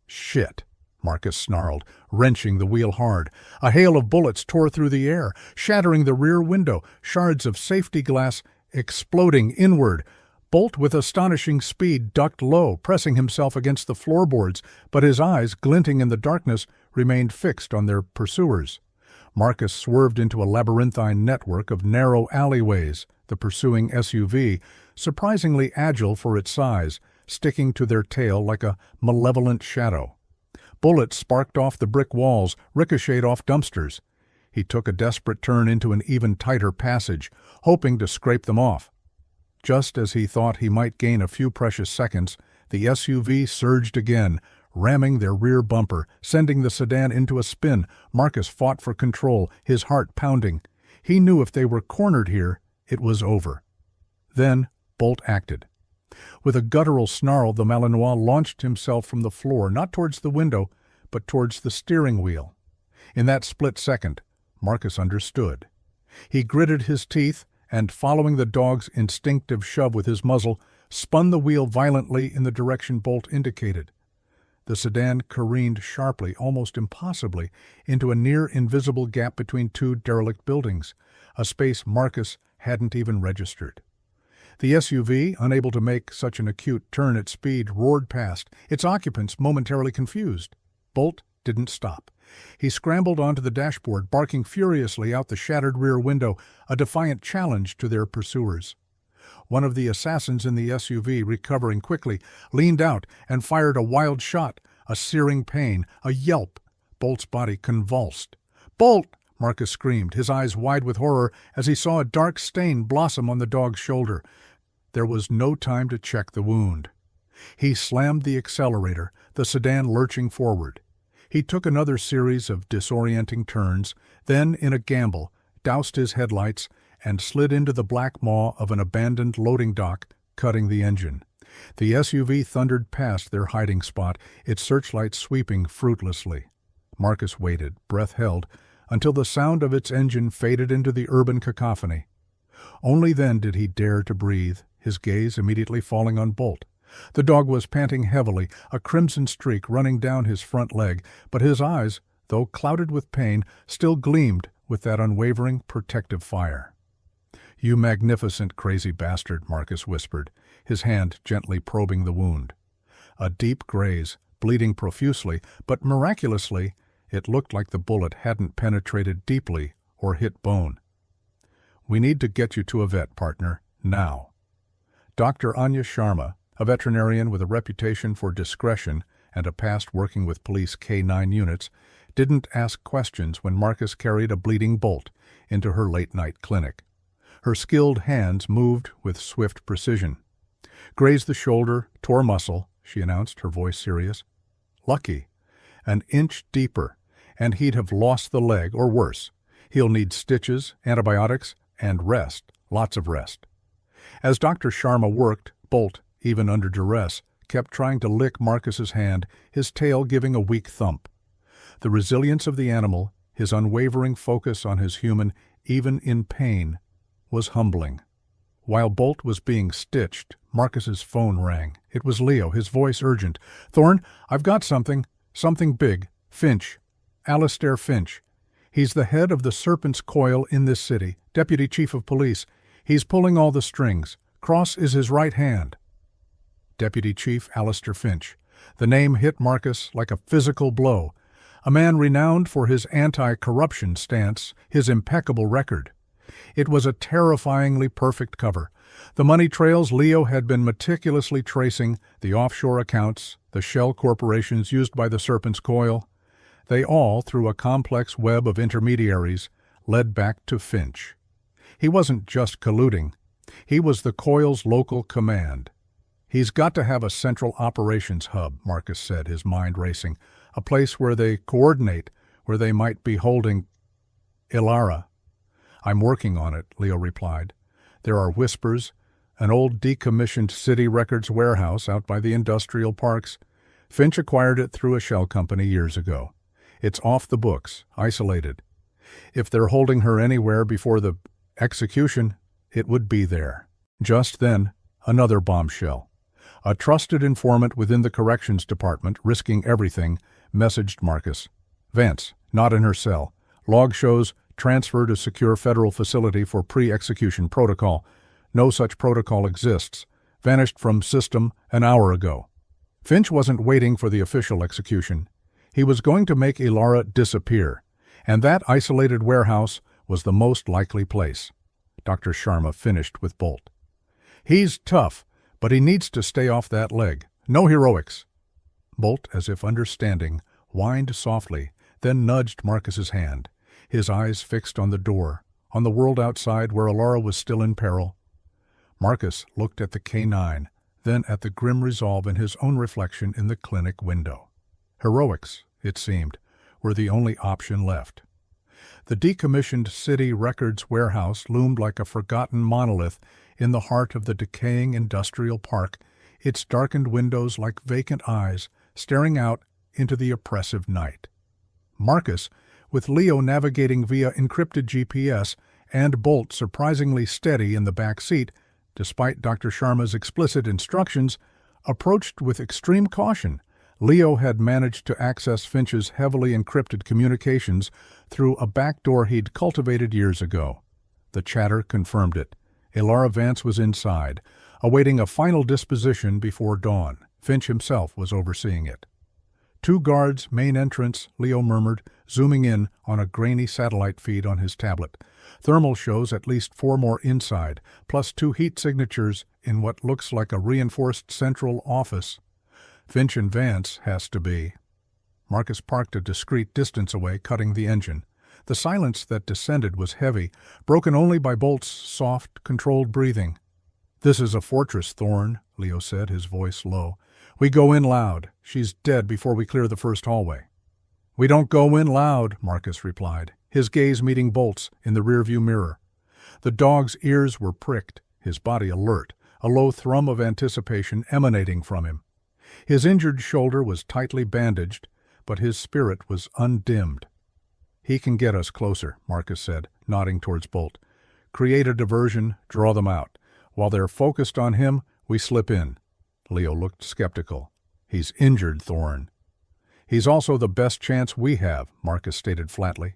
"Shit," Marcus snarled, wrenching the wheel hard. A hail of bullets tore through the air, shattering the rear window, shards of safety glass exploding inward. Bolt, with astonishing speed, ducked low, pressing himself against the floorboards, but his eyes, glinting in the darkness, remained fixed on their pursuers. Marcus swerved into a labyrinthine network of narrow alleyways, the pursuing SUV, surprisingly agile for its size, sticking to their tail like a malevolent shadow. Bullets sparked off the brick walls, ricocheted off dumpsters. He took a desperate turn into an even tighter passage, hoping to scrape them off. Just as he thought he might gain a few precious seconds, the SUV surged again, ramming their rear bumper, sending the sedan into a spin. Marcus fought for control, his heart pounding. He knew if they were cornered here, it was over. Then Bolt acted. With a guttural snarl, the Malinois launched himself from the floor, not towards the window, but towards the steering wheel. In that split second, Marcus understood. He gritted his teeth, and, following the dog's instinctive shove with his muzzle, spun the wheel violently in the direction Bolt indicated. The sedan careened sharply, almost impossibly, into a near-invisible gap between two derelict buildings, a space Marcus hadn't even registered. The SUV, unable to make such an acute turn at speed, roared past, its occupants momentarily confused. Bolt didn't stop. He scrambled onto the dashboard, barking furiously out the shattered rear window, a defiant challenge to their pursuers. One of the assassins in the SUV, recovering quickly, leaned out and fired a wild shot, a searing pain, a yelp. Bolt's body convulsed. "Bolt!" Marcus screamed, his eyes wide with horror as he saw a dark stain blossom on the dog's shoulder. There was no time to check the wound. He slammed the accelerator, the sedan lurching forward. He took another series of disorienting turns, then, in a gamble, doused his headlights and slid into the black maw of an abandoned loading dock, cutting the engine. The SUV thundered past their hiding spot, its searchlights sweeping fruitlessly. Marcus waited, breath held, until the sound of its engine faded into the urban cacophony. Only then did he dare to breathe, his gaze immediately falling on Bolt. The dog was panting heavily, a crimson streak running down his front leg, but his eyes, though clouded with pain, still gleamed with that unwavering, protective fire. "You magnificent, crazy bastard," Marcus whispered, his hand gently probing the wound. A deep graze, bleeding profusely, but miraculously, it looked like the bullet hadn't penetrated deeply or hit bone. "We need to get you to a vet, partner, now." Dr. Anya Sharma, a veterinarian with a reputation for discretion and a past working with police K-9 units, didn't ask questions when Marcus carried a bleeding Bolt into her late-night clinic. Her skilled hands moved with swift precision. "Grazed the shoulder, tore muscle," she announced, her voice serious. "Lucky. An inch deeper, and he'd have lost the leg, or worse. He'll need stitches, antibiotics, and rest, lots of rest." As Dr. Sharma worked, Bolt, even under duress, kept trying to lick Marcus's hand, his tail giving a weak thump. The resilience of the animal, his unwavering focus on his human, even in pain, was humbling. While Bolt was being stitched, Marcus's phone rang. It was Leo, his voice urgent. "Thorne, I've got something big. Finch. Alistair Finch. He's the head of the Serpent's Coil in this city, deputy chief of police. He's pulling all the strings. Cross is his right hand." Deputy Chief Alistair Finch. The name hit Marcus like a physical blow. A man renowned for his anti-corruption stance, his impeccable record. It was a terrifyingly perfect cover. The money trails Leo had been meticulously tracing, the offshore accounts, the shell corporations used by the Serpent's Coil, they all, through a complex web of intermediaries, led back to Finch. He wasn't just colluding. He was the Coil's local command. "He's got to have a central operations hub," Marcus said, his mind racing. "A place where they coordinate, where they might be holding Ilara." "I'm working on it," Leo replied. "There are whispers, an old decommissioned city records warehouse out by the industrial parks. Finch acquired it through a shell company years ago. It's off the books, isolated. If they're holding her anywhere before the execution, it would be there." Just then, another bombshell. A trusted informant within the corrections department, risking everything, messaged Marcus. "Vance, not in her cell. Log shows transfer to secure federal facility for pre-execution protocol. No such protocol exists. Vanished from system an hour ago." Finch wasn't waiting for the official execution. He was going to make Ilara disappear, and that isolated warehouse was the most likely place. Dr. Sharma finished with Bolt. "He's tough, but he needs to stay off that leg. No heroics." Bolt, as if understanding, whined softly, then nudged Marcus's hand, his eyes fixed on the door, on the world outside where Ilara was still in peril. Marcus looked at the K-9, then at the grim resolve in his own reflection in the clinic window. Heroics, it seemed, were the only option left. The decommissioned city records warehouse loomed like a forgotten monolith in the heart of the decaying industrial park, its darkened windows like vacant eyes staring out into the oppressive night. Marcus, with Leo navigating via encrypted GPS and Bolt surprisingly steady in the back seat, despite Dr. Sharma's explicit instructions, approached with extreme caution. Leo had managed to access Finch's heavily encrypted communications through a back door he'd cultivated years ago. The chatter confirmed it. Ilara Vance was inside, awaiting a final disposition before dawn. Finch himself was overseeing it. 2 guards, main entrance, Leo murmured, zooming in on a grainy satellite feed on his tablet. Thermal shows at least 4 more inside, plus 2 heat signatures in what looks like a reinforced central office. Finch and Vance has to be. Marcus parked a discreet distance away, cutting the engine. The silence that descended was heavy, broken only by Bolt's soft, controlled breathing. "This is a fortress, Thorne," Leo said, his voice low. "We go in loud. She's dead before we clear the first hallway." "We don't go in loud," Marcus replied, his gaze meeting Bolt's in the rearview mirror. The dog's ears were pricked, his body alert, a low thrum of anticipation emanating from him. His injured shoulder was tightly bandaged, but his spirit was undimmed. "He can get us closer," Marcus said, nodding towards Bolt. "Create a diversion, draw them out. While they're focused on him, we slip in." Leo looked skeptical. "He's injured, Thorne." "He's also the best chance we have," Marcus stated flatly.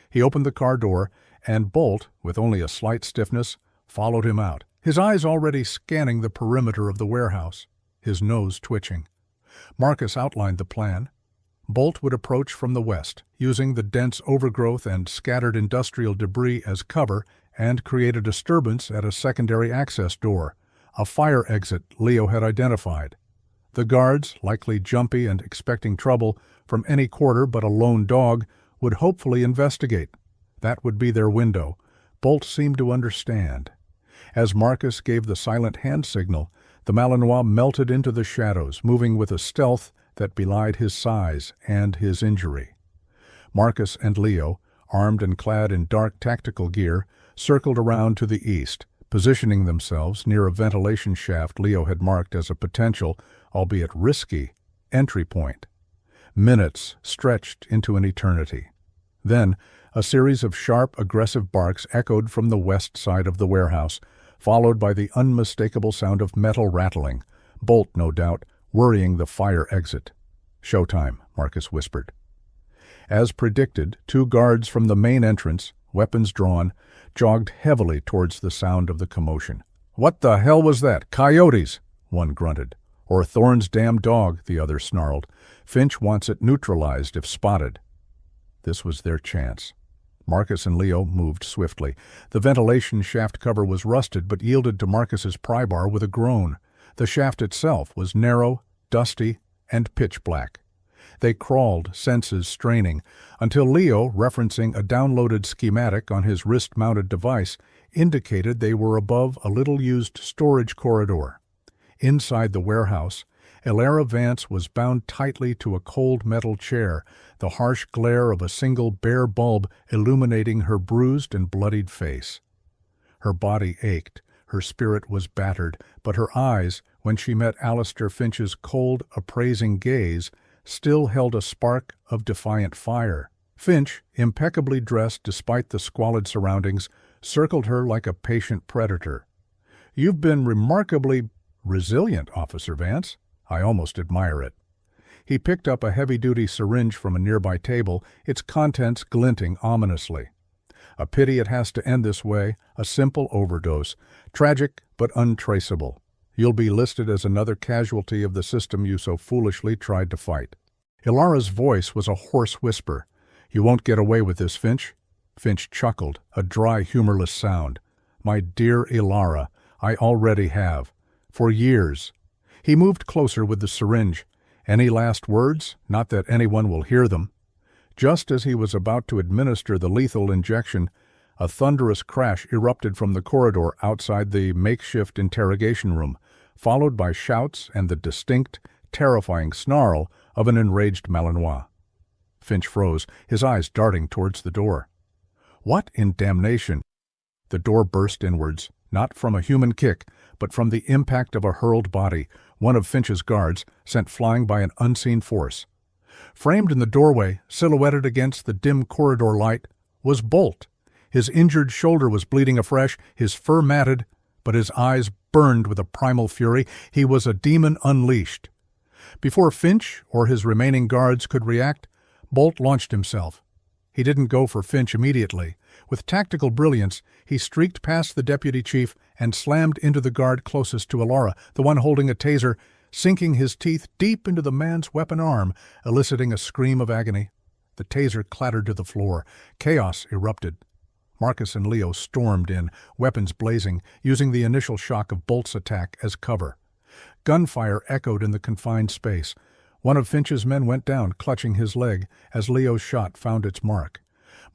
He opened the car door, and Bolt, with only a slight stiffness, followed him out, his eyes already scanning the perimeter of the warehouse, his nose twitching. Marcus outlined the plan. Bolt would approach from the west, using the dense overgrowth and scattered industrial debris as cover, and create a disturbance at a secondary access door, a fire exit Leo had identified. The guards, likely jumpy and expecting trouble from any quarter but a lone dog, would hopefully investigate. That would be their window. Bolt seemed to understand. As Marcus gave the silent hand signal, the Malinois melted into the shadows, moving with a stealth that belied his size and his injury. Marcus and Leo, armed and clad in dark tactical gear, circled around to the east, positioning themselves near a ventilation shaft Leo had marked as a potential, albeit risky, entry point. Minutes stretched into an eternity. Then, a series of sharp, aggressive barks echoed from the west side of the warehouse, followed by the unmistakable sound of metal rattling, Bolt, no doubt, worrying the fire exit. "Showtime," Marcus whispered. As predicted, 2 guards from the main entrance, weapons drawn, jogged heavily towards the sound of the commotion. "What the hell was that? Coyotes!" one grunted. "Or Thorne's damn dog," the other snarled. "Finch wants it neutralized if spotted." This was their chance. Marcus and Leo moved swiftly. The ventilation shaft cover was rusted but yielded to Marcus's pry bar with a groan. The shaft itself was narrow, dusty, and pitch black. They crawled, senses straining, until Leo, referencing a downloaded schematic on his wrist-mounted device, indicated they were above a little-used storage corridor. Inside the warehouse, Elara Vance was bound tightly to a cold metal chair, the harsh glare of a single bare bulb illuminating her bruised and bloodied face. Her body ached, her spirit was battered, but her eyes, when she met Alistair Finch's cold, appraising gaze, still held a spark of defiant fire. Finch, impeccably dressed despite the squalid surroundings, circled her like a patient predator. "You've been remarkably resilient, Officer Vance. I almost admire it." He picked up a heavy-duty syringe from a nearby table, its contents glinting ominously. "A pity it has to end this way, a simple overdose. Tragic, but untraceable. You'll be listed as another casualty of the system you so foolishly tried to fight." Ilara's voice was a hoarse whisper. "You won't get away with this, Finch." Finch chuckled, a dry, humorless sound. "My dear Ilara, I already have. For years." He moved closer with the syringe. "Any last words? Not that anyone will hear them." Just as he was about to administer the lethal injection, a thunderous crash erupted from the corridor outside the makeshift interrogation room, followed by shouts and the distinct, terrifying snarl of an enraged Malinois. Finch froze, his eyes darting towards the door. "What in damnation?" The door burst inwards, not from a human kick, but from the impact of a hurled body, one of Finch's guards, sent flying by an unseen force. Framed in the doorway, silhouetted against the dim corridor light, was Bolt. His injured shoulder was bleeding afresh, his fur matted, but his eyes burned with a primal fury. He was a demon unleashed. Before Finch or his remaining guards could react, Bolt launched himself. He didn't go for Finch immediately. With tactical brilliance, he streaked past the deputy chief and slammed into the guard closest to Ilara, the one holding a taser, sinking his teeth deep into the man's weapon arm, eliciting a scream of agony. The taser clattered to the floor. Chaos erupted. Marcus and Leo stormed in, weapons blazing, using the initial shock of Bolt's attack as cover. Gunfire echoed in the confined space. One of Finch's men went down, clutching his leg, as Leo's shot found its mark.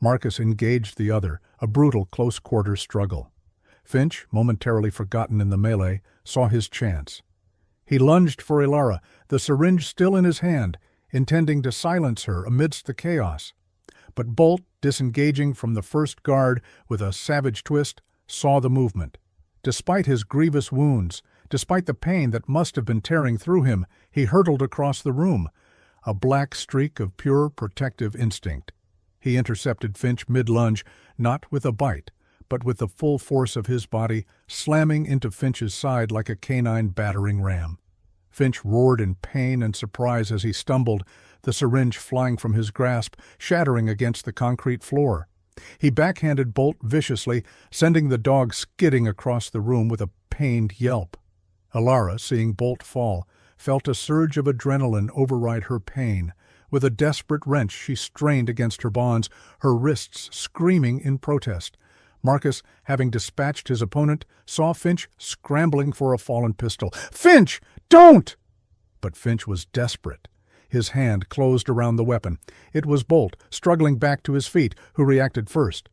Marcus engaged the other, a brutal close-quarters struggle. Finch, momentarily forgotten in the melee, saw his chance. He lunged for Ilara, the syringe still in his hand, intending to silence her amidst the chaos. But Bolt, disengaging from the first guard with a savage twist, saw the movement. Despite his grievous wounds, despite the pain that must have been tearing through him, he hurtled across the room, a black streak of pure protective instinct. He intercepted Finch mid-lunge, not with a bite, but with the full force of his body, slamming into Finch's side like a canine battering ram. Finch roared in pain and surprise as he stumbled, the syringe flying from his grasp, shattering against the concrete floor. He backhanded Bolt viciously, sending the dog skidding across the room with a pained yelp. Ilara, seeing Bolt fall, felt a surge of adrenaline override her pain. With a desperate wrench, she strained against her bonds, her wrists screaming in protest. Marcus, having dispatched his opponent, saw Finch scrambling for a fallen pistol. "Finch! Don't!" But Finch was desperate. His hand closed around the weapon. It was Bolt, struggling back to his feet, who reacted first.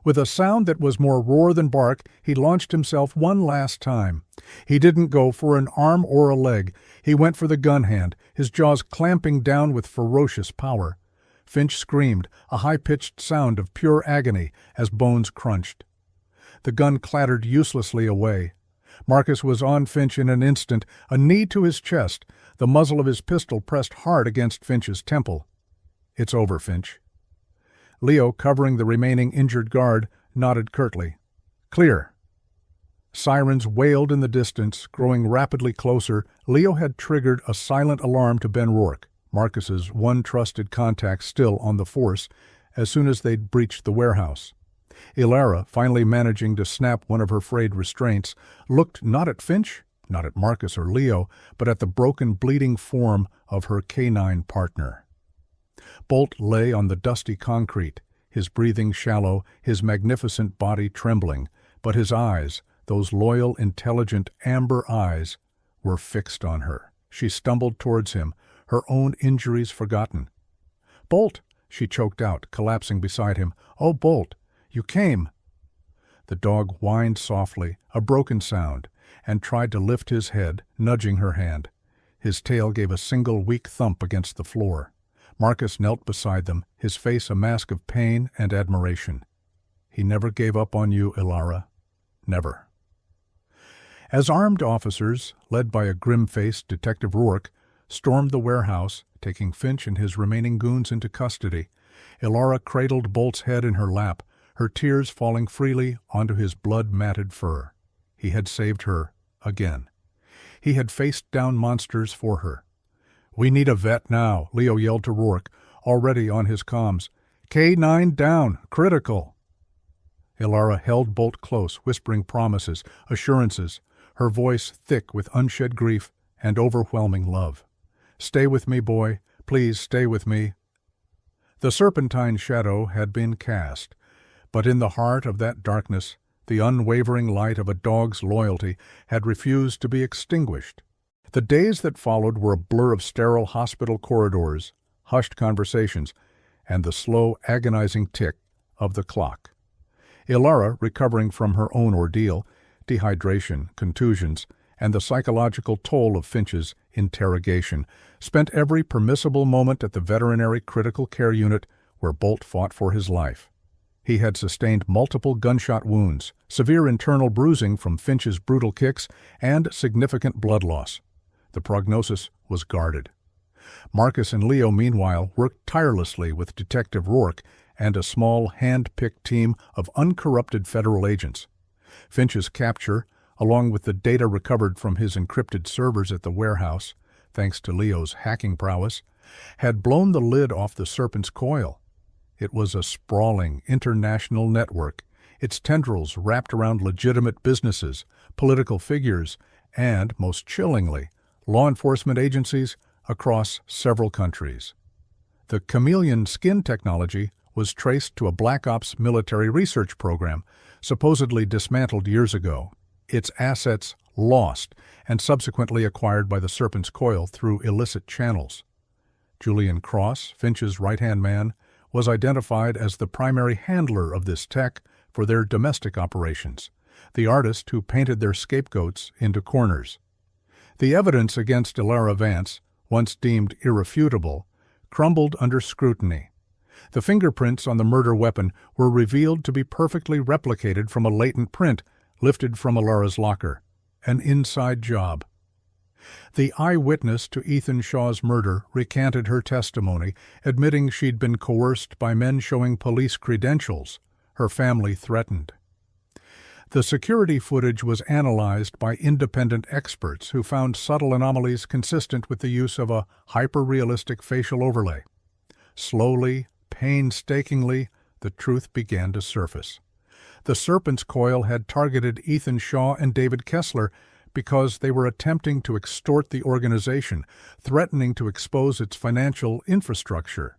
With a sound that was more roar than bark, he launched himself one last time. He didn't go for an arm or a leg. He went for the gun hand, his jaws clamping down with ferocious power. Finch screamed, a high-pitched sound of pure agony, as bones crunched. The gun clattered uselessly away. Marcus was on Finch in an instant, a knee to his chest, the muzzle of his pistol pressed hard against Finch's temple. "It's over, Finch." Leo, covering the remaining injured guard, nodded curtly. "Clear." Sirens wailed in the distance, growing rapidly closer. Leo had triggered a silent alarm to Ben Rourke, Marcus's one trusted contact still on the force, as soon as they'd breached the warehouse. Ilara, finally managing to snap one of her frayed restraints, looked not at Finch, not at Marcus or Leo, but at the broken, bleeding form of her canine partner. Bolt lay on the dusty concrete, his breathing shallow, his magnificent body trembling, but his eyes, those loyal, intelligent, amber eyes, were fixed on her. She stumbled towards him, her own injuries forgotten. "Bolt!" she choked out, collapsing beside him. "Oh, Bolt! You came!" The dog whined softly, a broken sound, and tried to lift his head, nudging her hand. His tail gave a single weak thump against the floor. Marcus knelt beside them, his face a mask of pain and admiration. "He never gave up on you, Ilara. Never." As armed officers, led by a grim-faced Detective Rourke, stormed the warehouse, taking Finch and his remaining goons into custody, Ilara cradled Bolt's head in her lap, her tears falling freely onto his blood-matted fur. He had saved her again. He had faced down monsters for her. "We need a vet now," Leo yelled to Rourke, already on his comms. "K-9 down, critical." Ilara held Bolt close, whispering promises, assurances, her voice thick with unshed grief and overwhelming love. "Stay with me, boy. Please stay with me." The serpentine shadow had been cast, but in the heart of that darkness, the unwavering light of a dog's loyalty had refused to be extinguished. The days that followed were a blur of sterile hospital corridors, hushed conversations, and the slow, agonizing tick of the clock. Ilara, recovering from her own ordeal, dehydration, contusions, and the psychological toll of Finch's interrogation, spent every permissible moment at the veterinary critical care unit where Bolt fought for his life. He had sustained multiple gunshot wounds, severe internal bruising from Finch's brutal kicks, and significant blood loss. The prognosis was guarded. Marcus and Leo, meanwhile, worked tirelessly with Detective Rourke and a small, hand-picked team of uncorrupted federal agents. Finch's capture, along with the data recovered from his encrypted servers at the warehouse, thanks to Leo's hacking prowess, had blown the lid off the serpent's coil. It was a sprawling, international network, its tendrils wrapped around legitimate businesses, political figures, and, most chillingly, law enforcement agencies across several countries. The chameleon skin technology was traced to a Black Ops military research program, supposedly dismantled years ago, its assets lost and subsequently acquired by the Serpent's Coil through illicit channels. Julian Cross, Finch's right-hand man, was identified as the primary handler of this tech for their domestic operations, the artist who painted their scapegoats into corners. The evidence against Ilara Vance, once deemed irrefutable, crumbled under scrutiny. The fingerprints on the murder weapon were revealed to be perfectly replicated from a latent print lifted from Ilara's locker. An inside job. The eyewitness to Ethan Shaw's murder recanted her testimony, admitting she'd been coerced by men showing police credentials, her family threatened. The security footage was analyzed by independent experts who found subtle anomalies consistent with the use of a hyper-realistic facial overlay. Slowly, painstakingly, the truth began to surface. The Serpent's Coil had targeted Ethan Shaw and David Kessler because they were attempting to extort the organization, threatening to expose its financial infrastructure.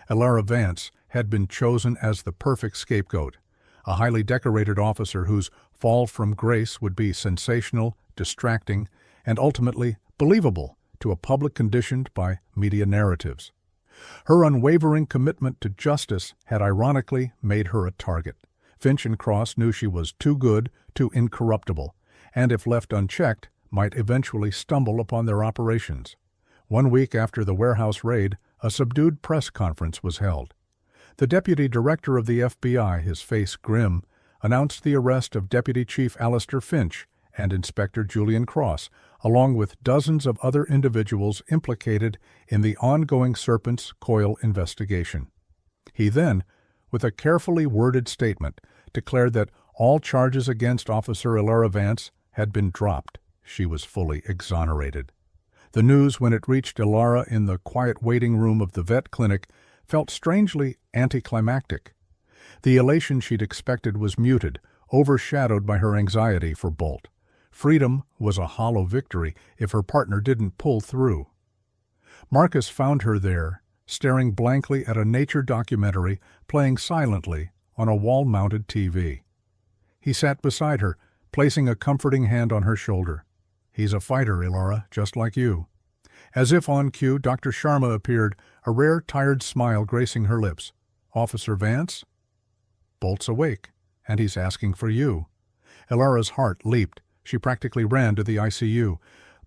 Ilara Vance had been chosen as the perfect scapegoat, a highly decorated officer whose fall from grace would be sensational, distracting, and ultimately believable to a public conditioned by media narratives. Her unwavering commitment to justice had ironically made her a target. Finch and Cross knew she was too good, too incorruptible, and if left unchecked, might eventually stumble upon their operations. 1 week after the warehouse raid, a subdued press conference was held. The deputy director of the FBI, his face grim, announced the arrest of Deputy Chief Alistair Finch and Inspector Julian Cross, along with dozens of other individuals implicated in the ongoing Serpent's Coil investigation. He then, with a carefully worded statement, declared that all charges against Officer Ilara Vance had been dropped. She was fully exonerated. The news, when it reached Ilara in the quiet waiting room of the vet clinic, felt strangely anticlimactic. The elation she'd expected was muted, overshadowed by her anxiety for Bolt. Freedom was a hollow victory if her partner didn't pull through. Marcus found her there, staring blankly at a nature documentary playing silently on a wall-mounted TV. He sat beside her, placing a comforting hand on her shoulder. "He's a fighter, Ilara, just like you." As if on cue, Dr. Sharma appeared, a rare, tired smile gracing her lips. "Officer Vance?" "Bolt's awake, and he's asking for you." Ilara's heart leaped. She practically ran to the ICU.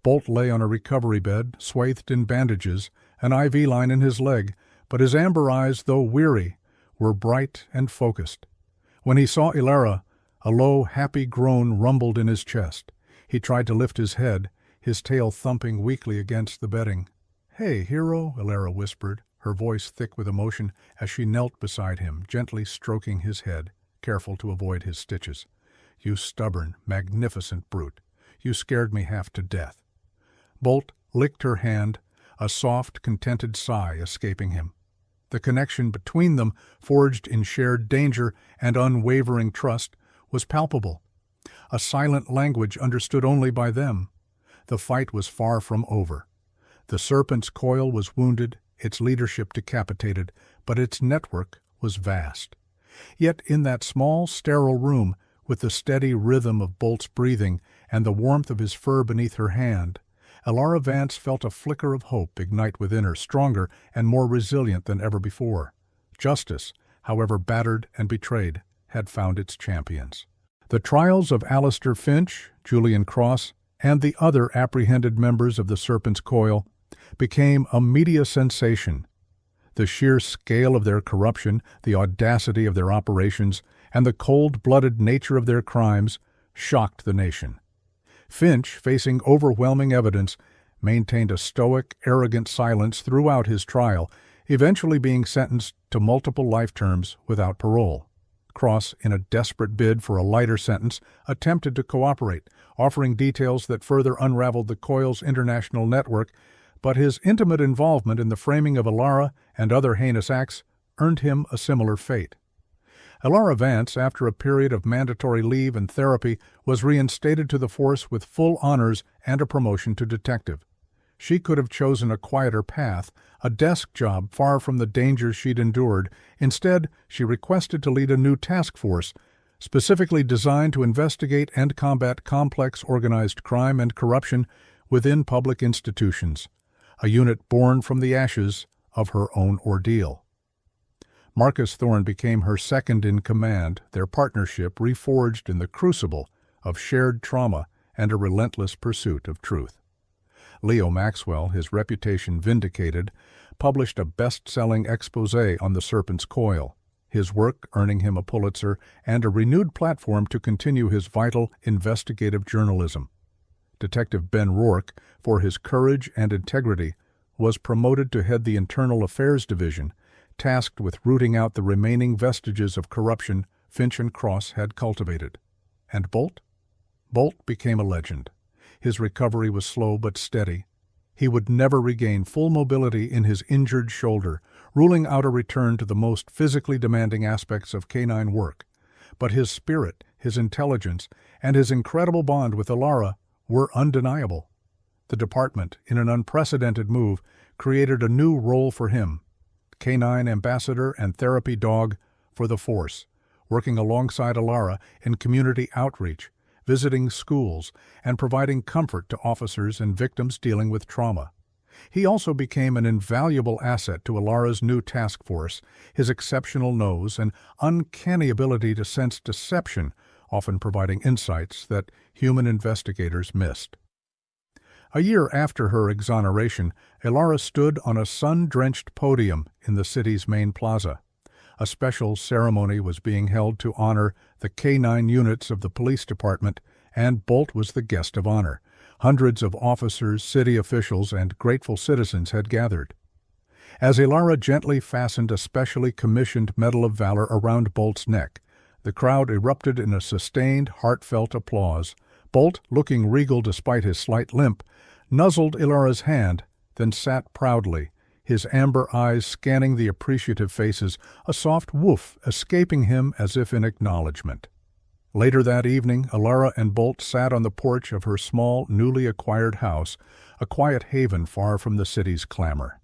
Bolt lay on a recovery bed, swathed in bandages, an IV line in his leg, but his amber eyes, though weary, were bright and focused. When he saw Ilara, a low, happy groan rumbled in his chest. He tried to lift his head, his tail thumping weakly against the bedding. "Hey, hero," Ilara whispered, her voice thick with emotion, as she knelt beside him, gently stroking his head, careful to avoid his stitches. "You stubborn, magnificent brute. You scared me half to death." Bolt licked her hand, a soft, contented sigh escaping him. The connection between them, forged in shared danger and unwavering trust, was palpable. A silent language understood only by them. The fight was far from over. The Serpent's Coil was wounded, its leadership decapitated, but its network was vast. Yet in that small, sterile room, with the steady rhythm of Bolt's breathing and the warmth of his fur beneath her hand, Ilara Vance felt a flicker of hope ignite within her, stronger and more resilient than ever before. Justice, however battered and betrayed, had found its champions. The trials of Alistair Finch, Julian Cross, and the other apprehended members of the Serpent's Coil became a media sensation. The sheer scale of their corruption, the audacity of their operations, and the cold-blooded nature of their crimes shocked the nation. Finch, facing overwhelming evidence, maintained a stoic, arrogant silence throughout his trial, eventually being sentenced to multiple life terms without parole. Cross, in a desperate bid for a lighter sentence, attempted to cooperate, offering details that further unraveled the Coil's international network, but his intimate involvement in the framing of Ilara and other heinous acts earned him a similar fate. Elara Vance, after a period of mandatory leave and therapy, was reinstated to the force with full honors and a promotion to detective. She could have chosen a quieter path, a desk job far from the dangers she'd endured. Instead, she requested to lead a new task force, specifically designed to investigate and combat complex organized crime and corruption within public institutions, a unit born from the ashes of her own ordeal. Marcus Thorne became her second-in-command, their partnership reforged in the crucible of shared trauma and a relentless pursuit of truth. Leo Maxwell, his reputation vindicated, published a best-selling exposé on the Serpent's Coil, his work earning him a Pulitzer and a renewed platform to continue his vital investigative journalism. Detective Ben Rourke, for his courage and integrity, was promoted to head the Internal Affairs Division, tasked with rooting out the remaining vestiges of corruption Finch and Cross had cultivated. And Bolt? Bolt became a legend. His recovery was slow but steady. He would never regain full mobility in his injured shoulder, ruling out a return to the most physically demanding aspects of K-9 work. But his spirit, his intelligence, and his incredible bond with Elara were undeniable. The department, in an unprecedented move, created a new role for him, K-9 ambassador and therapy dog for the force, working alongside Elara in community outreach, visiting schools, and providing comfort to officers and victims dealing with trauma. He also became an invaluable asset to Elara's new task force, his exceptional nose and uncanny ability to sense deception, often providing insights that human investigators missed. A year after her exoneration, Elara stood on a sun-drenched podium in the city's main plaza. A special ceremony was being held to honor the K-9 units of the police department, and Bolt was the guest of honor. Hundreds of officers, city officials, and grateful citizens had gathered. As Elara gently fastened a specially commissioned Medal of Valor around Bolt's neck, the crowd erupted in a sustained, heartfelt applause. Bolt, looking regal despite his slight limp, nuzzled Elara's hand, then sat proudly, his amber eyes scanning the appreciative faces, a soft woof escaping him as if in acknowledgement. Later that evening, Elara and Bolt sat on the porch of her small, newly acquired house, a quiet haven far from the city's clamor.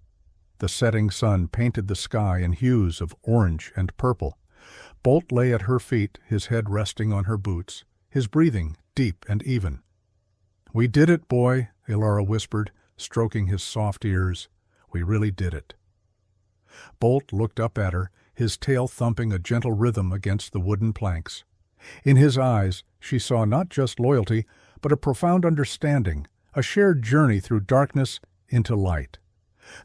The setting sun painted the sky in hues of orange and purple. Bolt lay at her feet, his head resting on her boots, his breathing deep and even. "We did it, boy," Elara whispered, stroking his soft ears. "We really did it." Bolt looked up at her, his tail thumping a gentle rhythm against the wooden planks. In his eyes, she saw not just loyalty, but a profound understanding, a shared journey through darkness into light.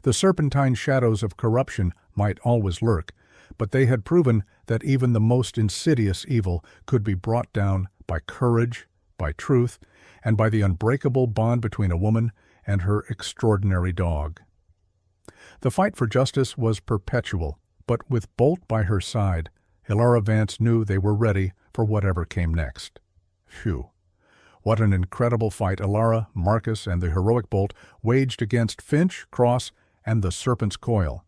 The serpentine shadows of corruption might always lurk, but they had proven that even the most insidious evil could be brought down by courage, by truth, and by the unbreakable bond between a woman and her extraordinary dog. The fight for justice was perpetual, but with Bolt by her side, Elara Vance knew they were ready for whatever came next. Phew. What an incredible fight Elara, Marcus, and the heroic Bolt waged against Finch, Cross, and the Serpent's Coil.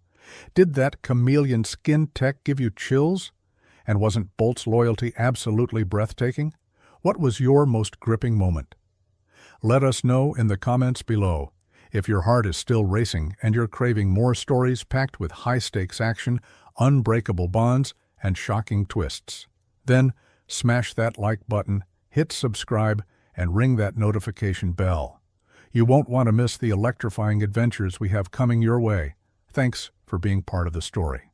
Did that chameleon skin tech give you chills? And wasn't Bolt's loyalty absolutely breathtaking? What was your most gripping moment? Let us know in the comments below. If your heart is still racing and you're craving more stories packed with high-stakes action, unbreakable bonds, and shocking twists, then smash that like button, hit subscribe, and ring that notification bell. You won't want to miss the electrifying adventures we have coming your way. Thanks for being part of the story.